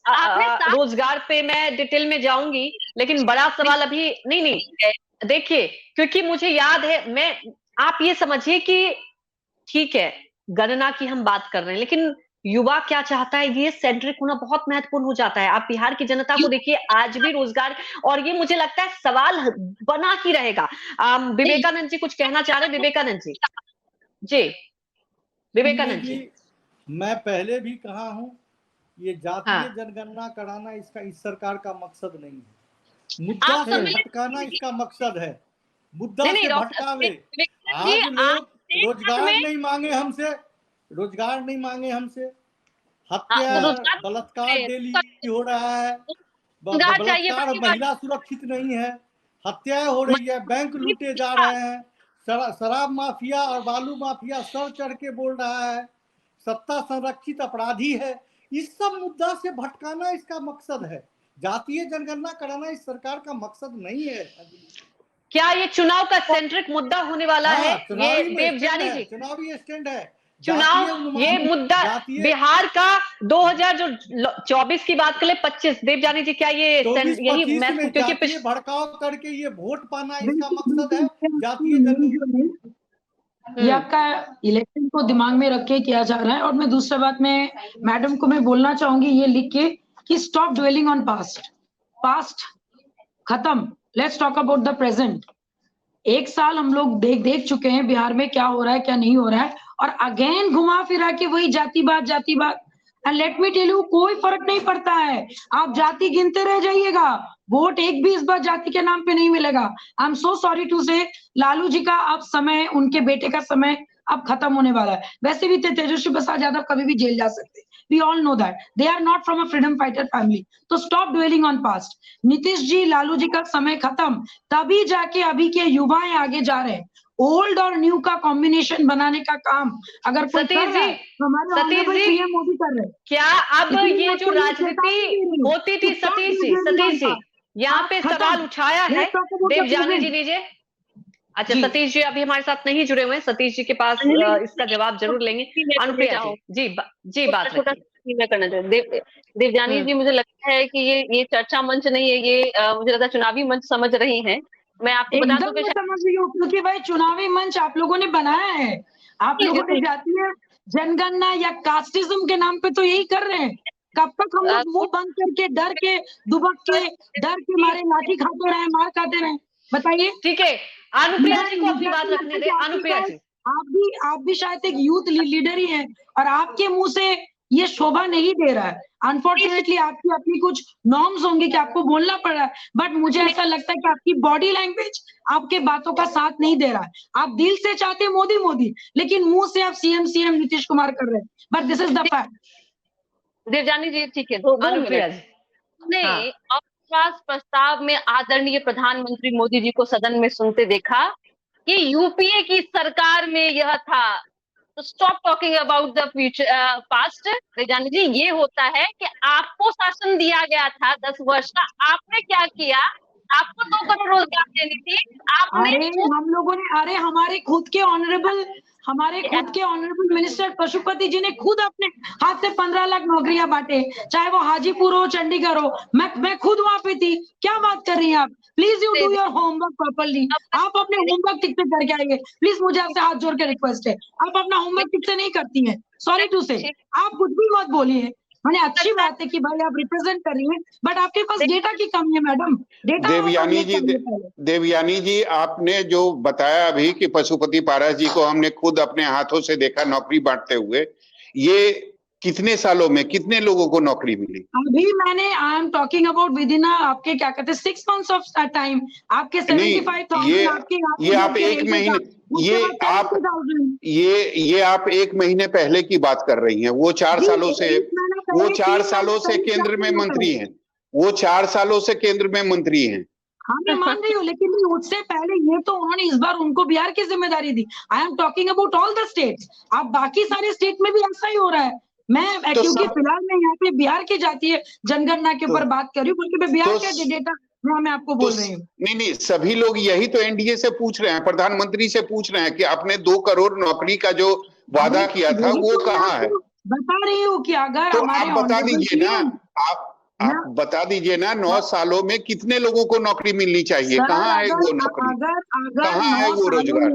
रोजगार पे मैं डिटेल में जाऊंगी, लेकिन बड़ा सवाल अभी नहीं देखिए, क्योंकि मुझे याद है, आप ये समझिए कि ठीक है गणना की हम बात कर रहे हैं, लेकिन युवा क्या चाहता है ये सेंट्रिक होना बहुत महत्वपूर्ण हो जाता है। आप बिहार की जनता को देखिए, आज भी रोजगार, और ये मुझे लगता है सवाल बना ही रहेगा। विवेकानंद जी कुछ कहना चाह रहे हैं? विवेकानंद जी, मैं पहले भी कहा हूं, ये जातीय जनगणना कराना इसका इस सरकार का मकसद नहीं है। मुद्दा से भटकाना इसका मकसद है। मुद्दा से भटकावे। आज लोग रोजगार नहीं मांगे हमसे, रोजगार नहीं मांगे हमसे, हत्या बलात्कार डेली हो रहा है, बलात्कार, महिला सुरक्षित नहीं है, हत्याएं हो रही है, बैंक लूटे जा रहे हैं, शराब माफिया और बालू माफिया सर चढ़ के बोल रहा है, सत्ता संरक्षित अपराधी है। इस सब मुद्दा से भटकाना इसका मकसद है। जातीय जनगणना कराना इस सरकार का मकसद नहीं है। क्या ये चुनाव का सेंट्रिक मुद्दा होने वाला है? ये देवजानी जी, चुनावी स्टैंड है। चुनाव ये मुद्दा बिहार का 2024 की बात करें 25, देवजानी जी क्या ये यही मैं क्योंकि भड़काव करके ये वोट पाना इसका मकसद है जातीय जनगणना। ये आपका इलेक्शन को दिमाग में रख के किया जा रहा है। और मैं दूसरा बात में मैडम को मैं बोलना चाहूंगी ये लिख के कि stop dwelling on past. Past खत्म, let's talk about the present. एक साल हम लोग देख चुके हैं बिहार में क्या हो रहा है क्या नहीं हो रहा है, और अगेन घुमा फिरा के वही जाति बात। And let me tell you, कोई फर्क नहीं पड़ता है। आप जाति गिनते रह जाइएगा, वोट एक भी इस बार जाति के नाम पे नहीं मिलेगा। I am so sorry to say, Lalu जी का अब समय, उनके बेटे का समय अब खत्म होने वाला है। वैसे भी तेजस्वी प्रसाद यादव कभी भी जेल जा सकते, we all know that they are not from a freedom fighter family। तो stop dwelling on past। Nitish ji, Lalu ji का समय खत्म, तभी जाके अभी के युवाएं आगे जा रहे हैं। ओल्ड और न्यू का कॉम्बिनेशन बनाने का काम अगर कोई कर रहा है तो हमारे पीएम मोदी कर रहे हैं। क्या अब ये जो राजनीति होती थी, सतीश जी यहाँ पे सवाल उठाया है, देवजानी जी लीजिए। अच्छा सतीश जी अभी हमारे साथ नहीं जुड़े हुए हैं, सतीश जी के पास इसका जवाब जरूर लेंगे। अनुप्रिया जी बात मैं करना चाहूँ देवजानी जी, मुझे लगता है कि ये चर्चा मंच नहीं है, ये मुझे लगता है चुनावी मंच समझ रही हैं। मैं आपको बता दूं कि समझ रही हूँ, क्योंकि भाई चुनावी मंच आप लोगों ने बनाया है। आप लोगों ने जातीय जनगणना या कास्टिज्म के नाम पे तो यही कर रहे हैं। कब तक हम लोग मुंह बंद करके डर के दुबक के डर के मारे लाठी खाते रहे, मार खाते रहे? बताइए। ठीक है, अनुप्रिया जी को अपनी बात रखने दे। अनुप्रिया जी, आप भी शायद एक यूथ लीडर ही हैं और आपके मुंह से ये शोभा नहीं दे रहा है। अनफॉर्चुनेटली आपकी अपनी कुछ नॉर्म्स होंगे कि आपको बोलना पड़ रहा है, बट मुझे ऐसा लगता है कि आपकी बॉडी लैंग्वेज आपके बातों का साथ नहीं दे रहा है। आप दिल से चाहते हैं मोदी, लेकिन मुंह से आप सीएम नीतीश कुमार कर रहे हैं। But this is the fact. Devjani ji ठीक है, नहीं अविश्वास प्रस्ताव में आदरणीय प्रधानमंत्री मोदी जी को सदन में सुनते देखा कि यूपीए की सरकार में यह था। तो stop talking about the future past. Devjani ji, ये होता है कि आपको शासन दिया गया था 10 वर्ष का, आपने क्या किया? आपको 2 करोड़ रोजगार देनी थी, आपने हम लोगों ने, अरे हमारे खुद के ऑनरेबल मिनिस्टर पशुपति जी ने खुद अपने हाथ से 15 लाख नौकरियां बांटे, चाहे वो हाजीपुर हो, चंडीगढ़ हो। मैं खुद वहां पे थी। क्या बात कर रही हैं आप? Please you do your homework properly. आप अपने होमवर्क ठीक से करके आएंगे प्लीज, मुझे आपसे हाथ जोड़ के रिक्वेस्ट है। आप अपना होमवर्क ठीक से नहीं करती हैं, सॉरी टू से। आप कुछ भी मत बोलिए, मैंने अच्छी बात है कि भाई आप रिप्रेजेंट कर रही हैं, बट आपके पास डेटा की कमी है मैडम। डेटा देवयानी जी, आपने जो बताया अभी कि पशुपति पारस जी को हमने खुद अपने हाथों से देखा नौकरी बांटते हुए, ये कितने सालों में कितने लोगों को नौकरी मिली? अभी मैंने आई am talking about with in आपके क्या कहते हैं 6 months ऑफ टाइम। आपके 75,000 ये आप एक महीने, ये आप 1 महीने पहले की बात कर रही हैं। वो 4 सालों से केंद्र में मंत्री हैं। वो 4 सालों से केंद्र में मंत्री हैं। हाँ मैं मान रही हूँ, लेकिन उससे पहले ये तो उन्होंने इस बार उनको बिहार की जिम्मेदारी दी। I am talking about all the states. अब बाकी सारे स्टेट में भी ऐसा ही हो रहा है। मैं क्योंकि फिलहाल मैं यहाँ पे बिहार की जातीय जनगणना के ऊपर बात कर रही हूँ, क्योंकि मैं बिहार का डेटा मैं आपको बोल रही हूँ। नहीं, सभी लोग यही तो एनडीए से पूछ रहे हैं, प्रधानमंत्री से पूछ रहे हैं कि आपने 2 करोड़ नौकरी का जो वादा किया था वो कहाँ है? बता रही हूँ कि अगर तो आप बता दीजिए ना, आप बता दीजिए ना, 9 सालों में कितने लोगों को नौकरी मिलनी चाहिए? कहाँ है वो नौकरी? कहाँ है वो रोजगार?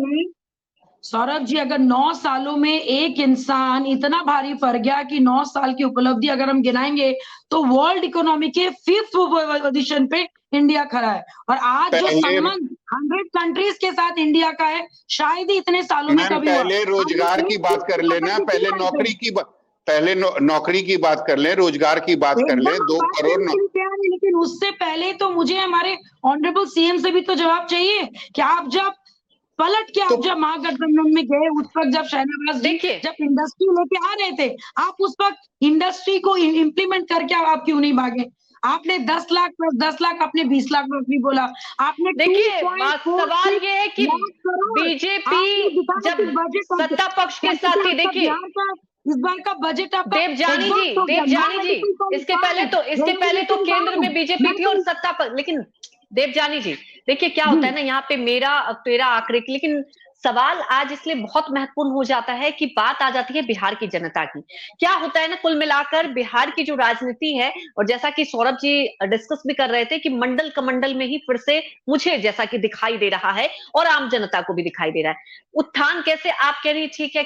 सौरभ जी, अगर 9 सालों में एक इंसान इतना भारी पड़ गया कि 9 साल की उपलब्धि अगर हम गिनाएंगे तो वर्ल्ड इकोनॉमी के 5th पोजीशन पे इंडिया खड़ा है। और आज जो संबंध 100 कंट्रीज के साथ इंडिया का है, शायद ही इतने सालों में कभी। पहले रोजगार की बात कर लेना, पहले नौकरी की पहले नौकरी की बात कर लें, रोजगार की बात कर लें, 2 करोड़ लेकिन उससे पहले तो मुझे हमारे ऑनरेबल सीएम से भी तो जवाब चाहिए कि आप जब पलट के आप जब महागठबंधन में गए उस वक्त जब शहनवाज जी जब इंडस्ट्री लेके आ रहे थे, आप उस वक्त इंडस्ट्री को इम्प्लीमेंट करके आप क्यों नहीं भागे? आपने 10 लाख प्लस 10 लाख, आपने 20 लाख नौकरी बोला, आपने देखिए सवाल ये है कि बीजेपी जब सत्ता पक्ष के साथ ही, देखिए इस बार का बजट आपका देवजानी जी इसके पहले तो केंद्र में बीजेपी थी और सत्ता पर, लेकिन देवजानी जी देखिए क्या होता है ना, यहाँ पे मेरा तेरा आंकड़े, लेकिन सवाल आज इसलिए बहुत महत्वपूर्ण हो जाता है कि बात आ जाती है बिहार की जनता की। क्या होता है ना, कुल मिलाकर बिहार की जो राजनीति है, और जैसा कि सौरभ जी डिस्कस भी कर रहे थे कि मंडल कमंडल में ही फिर से मुझे जैसा कि दिखाई दे रहा है और आम जनता को भी दिखाई दे रहा है। उत्थान कैसे आप कह रही, ठीक है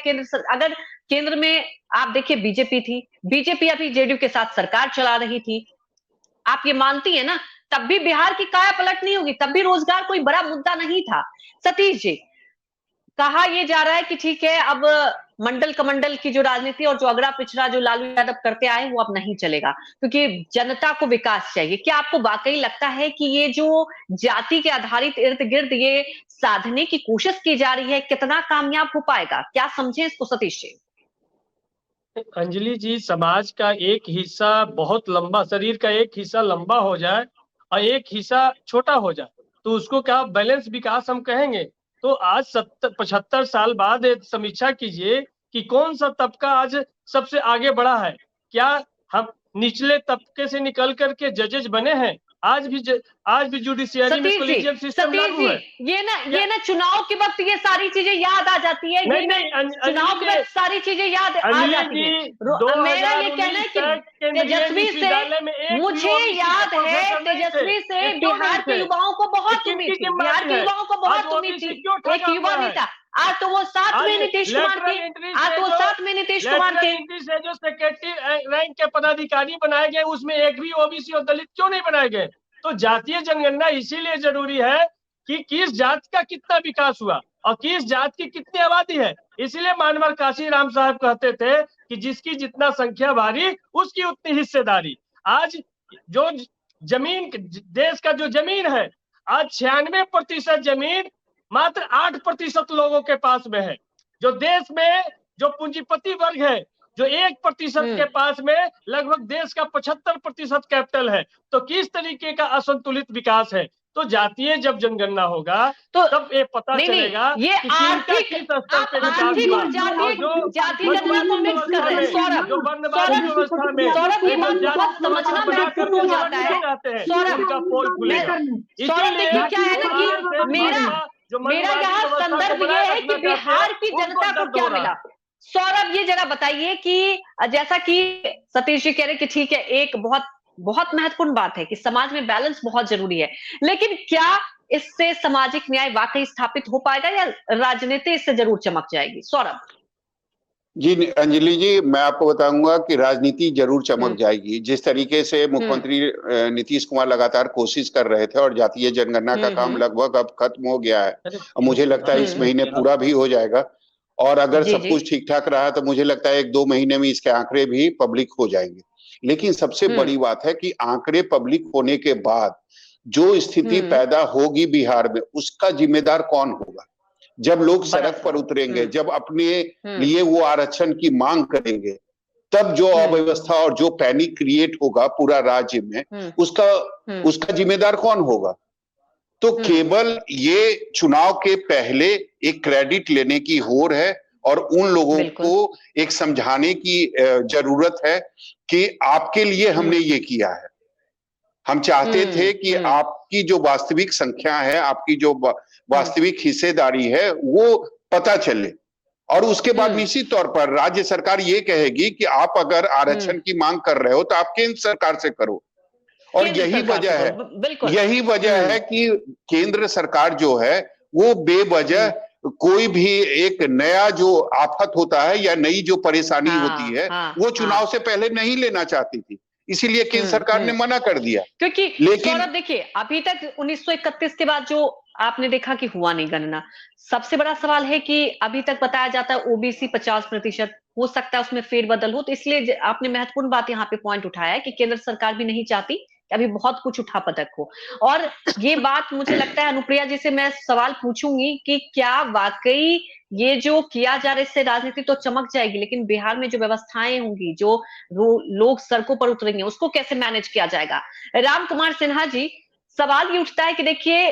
अगर केंद्र में आप देखिए बीजेपी अभी जेडीयू के साथ सरकार चला रही थी, आप ये मानती है ना, तब भी बिहार की काया पलट नहीं होगी, तब भी रोजगार कोई बड़ा मुद्दा नहीं था। सतीश जी, कहा यह जा रहा है कि ठीक है अब मंडल कमंडल की जो राजनीति और जो अगड़ा पिछड़ा जो लालू यादव करते आए वो अब नहीं चलेगा, क्योंकि जनता को विकास चाहिए। क्या आपको वाकई लगता है कि ये जो जाति के आधारित इर्द गिर्द ये साधने की कोशिश की जा रही है, कितना कामयाब हो पाएगा? क्या समझे इसको सतीश जी? अंजलि जी, समाज का एक हिस्सा बहुत लंबा, शरीर का एक हिस्सा लंबा हो जाए और एक हिस्सा छोटा हो जाए तो उसको क्या बैलेंस विकास हम कहेंगे। तो आज 75 साल बाद एक समीक्षा कीजिए कि कौन सा तबका आज सबसे आगे बढ़ा है। क्या हम निचले तबके से निकल करके जजेज बने हैं? आज भी जुडिशियरी में कोलेजियम सिस्टम लागू है। ये ना चुनाव के वक्त ये सारी चीजें याद आ जाती है। चुनाव के वक्त सारी चीजें याद आ जाती है। मेरा ये कहना है कि तेजस्वी से, मुझे याद है तेजस्वी से बिहार के युवाओं को बहुत उम्मीद थी, बिहार के युवाओं को बहुत उम्मीद थी। एक युवा नेता, आज तो वो साथ में नीतीश कुमार के जो सेक्रेटरी रैंक के पदाधिकारी बनाए गए उसमें एक भी ओबीसी और दलित क्यों नहीं बनाए गए? तो जातीय जनगणना इसीलिए जरूरी है कि किस जात का कितना विकास हुआ और किस जात की कितनी आबादी है। इसीलिए मानवर काशी राम साहब कहते थे कि जिसकी जितना संख्या भारी उसकी उतनी हिस्सेदारी। आज जो जमीन, देश का जो जमीन है, आज 96% जमीन मात्र 8% लोगों के पास में है। जो देश में जो पूंजीपति वर्ग है, जो 1% के पास में लगभग देश का 75% कैपिटल है। तो किस तरीके का असंतुलित विकास है? तो जातीय जब जनगणना होगा तो तब ये पता चलेगा ये आर्थिक और जातीय जनगणना को मिक्स कर रहे हैं। सौरभ ये बात बहुत समझना महत्वपूर्ण हो जाता है। सौरभ देखिए क्या है ना कि मेरा यहाँ संदर्भ ये है कि बिहार की जनता को क्या मिला। सौरभ ये जरा बताइए कि जैसा कि सतीश जी कह रहे कि ठीक है, एक बहुत महत्वपूर्ण बात है कि समाज में बैलेंस बहुत जरूरी है, लेकिन क्या इससे सामाजिक न्याय वाकई स्थापित हो पाएगा या राजनीति इससे जरूर चमक जाएगी? सौरभ जी, अंजलि जी, मैं आपको बताऊंगा कि राजनीति जरूर चमक जाएगी। जिस तरीके से मुख्यमंत्री नीतीश कुमार लगातार कोशिश कर रहे थे और जातीय जनगणना का काम लगभग अब खत्म हो गया है, मुझे लगता है इस महीने पूरा भी हो जाएगा। और अगर सब कुछ ठीक ठाक रहा तो मुझे लगता है 1-2 महीने में इसके आंकड़े भी पब्लिक हो जाएंगे। लेकिन सबसे बड़ी बात है कि आंकड़े पब्लिक होने के बाद जो स्थिति पैदा होगी बिहार में, उसका जिम्मेदार कौन होगा? जब लोग सड़क पर उतरेंगे, जब अपने लिए वो आरक्षण की मांग करेंगे, तब जो अव्यवस्था और जो पैनिक क्रिएट होगा पूरा राज्य में, उसका जिम्मेदार कौन होगा? तो केवल ये चुनाव के पहले एक क्रेडिट लेने की होड़ है और उन लोगों को एक समझाने की जरूरत है कि आपके लिए हमने ये किया है। हम चाहते थे कि आपकी जो वास्तविक संख्या है, आपकी जो वास्तविक हिस्सेदारी है, वो पता चले। और उसके बाद निश्चित तौर पर राज्य सरकार ये कहेगी कि आप अगर आरक्षण की मांग कर रहे हो तो आप केंद्र सरकार से करो। और यही वजह है कि केंद्र सरकार जो है वो बेवजह कोई भी एक नया जो आफत होता है या नई जो परेशानी होती है वो चुनाव से पहले नहीं लेना चाहती थी, इसीलिए केंद्र सरकार ने मना कर दिया। क्योंकि लेकिन देखिए अभी तक 1931 के बाद जो आपने देखा कि हुआ नहीं गणना। सबसे बड़ा सवाल है कि अभी तक बताया जाता है ओबीसी 50%, हो सकता है उसमें फेरबदल हो। तो इसलिए आपने महत्वपूर्ण बात यहाँ पे पॉइंट उठाया है कि केंद्र सरकार भी नहीं चाहती कि अभी बहुत कुछ उठा पटक हो। और ये बात मुझे लगता है अनुप्रिया जी से मैं सवाल पूछूंगी कि क्या वाकई ये जो किया जा रहा है इससे राजनीति तो चमक जाएगी, लेकिन बिहार में जो व्यवस्थाएं होंगी, जो लोग सड़कों पर उतरेंगे, उसको कैसे मैनेज किया जाएगा? राम कुमार सिन्हा जी, सवाल ये उठता है कि देखिए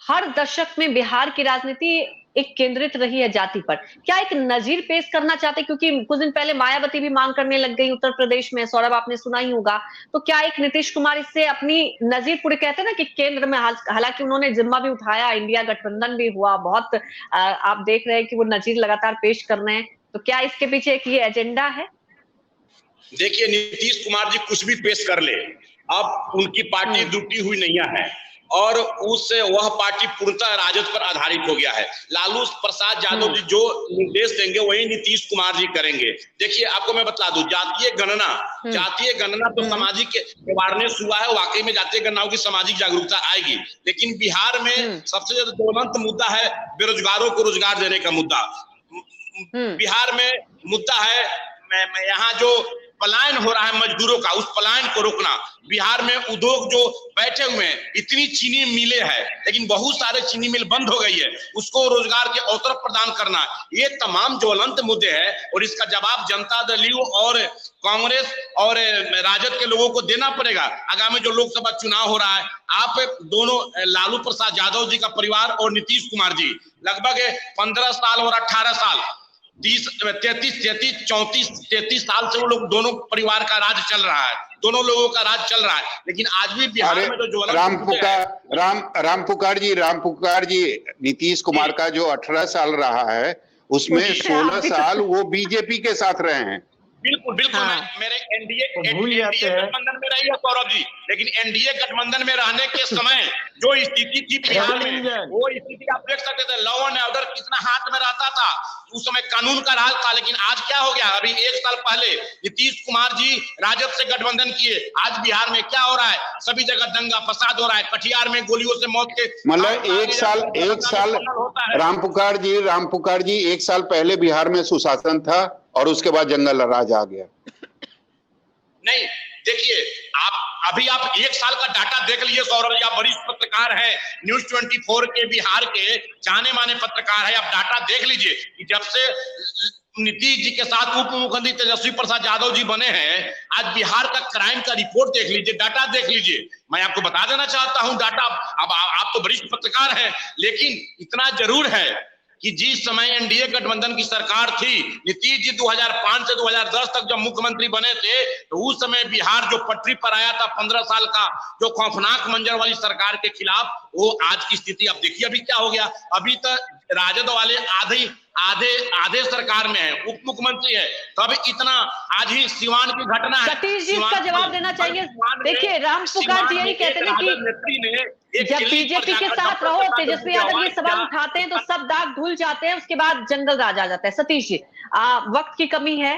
हर दशक में बिहार की राजनीति एक केंद्रित रही है जाति पर। क्या एक नजीर पेश करना चाहते, क्योंकि कुछ दिन पहले मायावती भी मांग करने लग गई उत्तर प्रदेश में, सौरभ आपने सुना ही होगा। तो क्या एक नीतीश कुमार इससे अपनी नजीर पूरी, कहते हैं ना कि केंद्र में, हालांकि उन्होंने जिम्मा भी उठाया, इंडिया गठबंधन भी हुआ, बहुत आप देख रहे हैं कि वो नजीर लगातार पेश कर रहे हैं, तो क्या इसके पीछे एक ये एजेंडा है? देखिए, नीतीश कुमार जी कुछ भी पेश कर ले, अब उनकी पार्टी टूटी हुई नहीं है और उससे वह पार्टी पूर्णतः राजद पर आधारित हो गया है। लालू प्रसाद यादव जी जो निर्देश देंगे वही नीतीश कुमार जी करेंगे। देखिए, आपको मैं बता दूं, जातीय गणना तो सामाजिक अवेयरनेस हुआ है, वाकई में जातीय गणनाओं की सामाजिक जागरूकता आएगी, लेकिन बिहार में सबसे ज्यादा ज्वलंत मुद्दा है बेरोजगारों को रोजगार देने का मुद्दा। बिहार में मुद्दा है यहाँ जो पलायन हो रहा है मजदूरों का, उस पलायन को रोकना। बिहार में उद्योग जो बैठे हुए हैं, इतनी चीनी मिलें है लेकिन बहुत सारे चीनी मिल बंद हो गई है, उसको रोजगार के अवसर प्रदान करना, ये तमाम ज्वलंत मुद्दे हैं और इसका जवाब जनता दल यू और कांग्रेस और राजद के लोगों को देना पड़ेगा। आगामी जो लोकसभा चुनाव हो रहा है, आप दोनों लालू प्रसाद यादव जी का परिवार और नीतीश कुमार जी लगभग 15 साल और 18 साल 33 साल से वो लोग दोनों परिवार का राज चल रहा है, दोनों लोगों का राज चल रहा है, लेकिन आज भी बिहार में जो राम पुकार जी नीतीश कुमार का जो 18 साल रहा है उसमें 16 साल वो बीजेपी के साथ रहे हैं। बिल्कुल मेरे एनडीए गठबंधन में रही है सौरभ जी, लेकिन एनडीए गठबंधन में रहने के समय जो स्थिति थी बिहार में, वो स्थिति आप देख सकते थे, लॉ एंड ऑर्डर कितना हाथ में रहता था, उस समय कानून का राज था। लेकिन आज क्या हो गया, अभी 1 साल पहले नीतीश कुमार जी राजद से गठबंधन किए, आज बिहार में क्या हो रहा है, सभी जगह दंगा फसाद हो रहा है, कटिहार में गोलियों से मौत के, मतलब एक साल राम पुकार जी 1 साल पहले बिहार में सुशासन था और उसके बाद जंगल राज आ गया। नहीं, देखिए आप 1 साल का डाटा देख लीजिए सौरभ जी, आप वरिष्ठ पत्रकार हैं, न्यूज 24 के बिहार के जाने माने पत्रकार हैं, आप डाटा देख लीजिए कि जब से नीतीश जी के साथ उप मुख्यमंत्री तेजस्वी प्रसाद यादव जी बने हैं, आज बिहार का क्राइम का रिपोर्ट देख लीजिए, डाटा देख लीजिए। मैं आपको बता देना चाहता हूं डाटा, अब आप तो वरिष्ठ पत्रकार हैं, लेकिन इतना जरूर है कि जिस समय एनडीए गठबंधन की सरकार थी, नीतीश जी 2005 से 2010 तक जब मुख्यमंत्री बने थे, तो उस समय बिहार जो पटरी पर आया था 15 साल का जो खौफनाक मंजर वाली सरकार के खिलाफ, वो आज की स्थिति आप देखिए अभी क्या हो गया। अभी तक राजद वाले आधे सरकार में है, उप मुख्यमंत्री है, तो अभी इतना आज ही सिवान की घटना है। सतीश जी इसका जवाब देना चाहिए। देखिए राम पुकार जी यही कहते हैं कि जब बीजेपी के साथ रहो, तेजस्वी यादव ये सवाल उठाते हैं तो सब दाग धुल जाते हैं, उसके बाद जंगल राज आ जाता है। सतीश जी, वक्त की कमी है,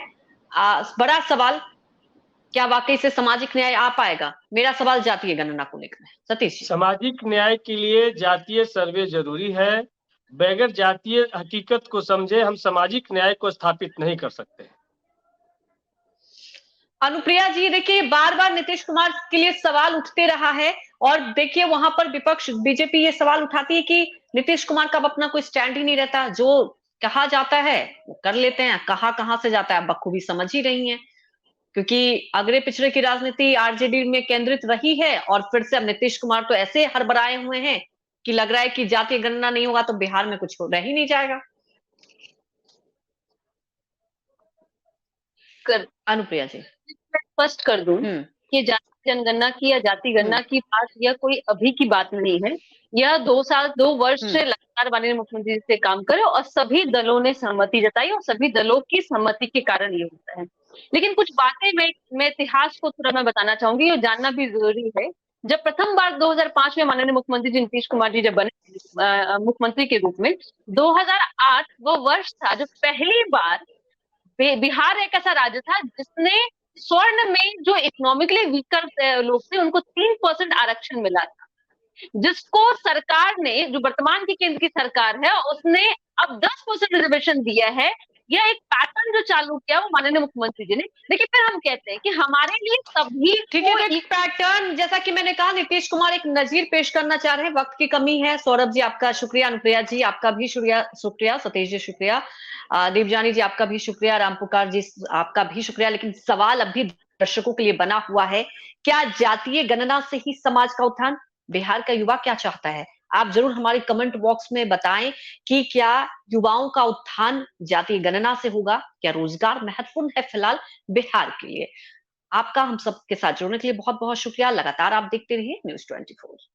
बड़ा सवाल, क्या वाकई से सामाजिक न्याय आ पाएगा? मेरा सवाल जातीय गणना को लेकर है। सतीश जी, सामाजिक न्याय के लिए जातीय सर्वे जरूरी है, बगैर जातीय हकीकत को समझे हम सामाजिक न्याय को स्थापित नहीं कर सकते। अनुप्रिया जी, देखिए बार बार नीतीश कुमार के लिए सवाल उठते रहा है और देखिए वहां पर विपक्ष बीजेपी ये सवाल उठाती है कि नीतीश कुमार का अपना कोई स्टैंड ही नहीं रहता, जो कहा जाता है वो कर लेते हैं, कहां से जाता है बखूबी समझ ही रही हैं, क्योंकि अगड़े पिछड़े की राजनीति आरजेडी में केंद्रित रही है और फिर से अब नीतीश कुमार तो ऐसे हड़बड़ाए हुए हैं कि लग रहा है कि जातीय गणना नहीं होगा तो बिहार में कुछ रह ही नहीं जाएगा। अनुप्रिया जी, स्पष्ट कर दूं कि जाति जनगणना की या जाति गणना की बात यह कोई अभी की बात नहीं है, यह 2 वर्ष से लगातार माननीय मुख्यमंत्री से काम करे और सभी दलों ने सहमति जताई और सभी दलों की सहमति के कारण ये होता है। लेकिन कुछ बातें मैं इतिहास को थोड़ा मैं बताना चाहूंगी और जानना भी जरूरी है। जब प्रथम बार 2005 में माननीय मुख्यमंत्री जी नीतीश कुमार जी जब बने मुख्यमंत्री के रूप में, 2008 वो वर्ष था जब पहली बार बिहार एक ऐसा राज्य था जिसने स्वर्ण में जो इकोनॉमिकली वीकर लोग थे उनको 3% आरक्षण मिला था, जिसको सरकार ने, जो वर्तमान की केंद्र की सरकार है, उसने अब 10% रिजर्वेशन दिया है यह एक पैटर्न जो चालू किया वो माननीय मुख्यमंत्री जी ने। देखिए फिर हम कहते हैं कि हमारे लिए सभी ठीक है, तो एक पैटर्न, जैसा कि मैंने कहा, नीतीश कुमार एक नजीर पेश करना चाह रहे हैं, वक्त की कमी है। सौरभ जी आपका शुक्रिया, अनुप्रिया जी आपका भी शुक्रिया, सतीश जी शुक्रिया, देवजानी जी आपका भी शुक्रिया, राम पुकार जी आपका भी शुक्रिया। लेकिन सवाल अब भी दर्शकों के लिए बना हुआ है, क्या जातीय गणना से ही समाज का उत्थान? बिहार का युवा क्या चाहता है? आप जरूर हमारे कमेंट बॉक्स में बताएं कि क्या युवाओं का उत्थान जातीय गणना से होगा? क्या रोजगार महत्वपूर्ण है फिलहाल बिहार के लिए? आपका हम सबके साथ जुड़ने के लिए बहुत बहुत शुक्रिया। लगातार आप देखते रहिए News 24।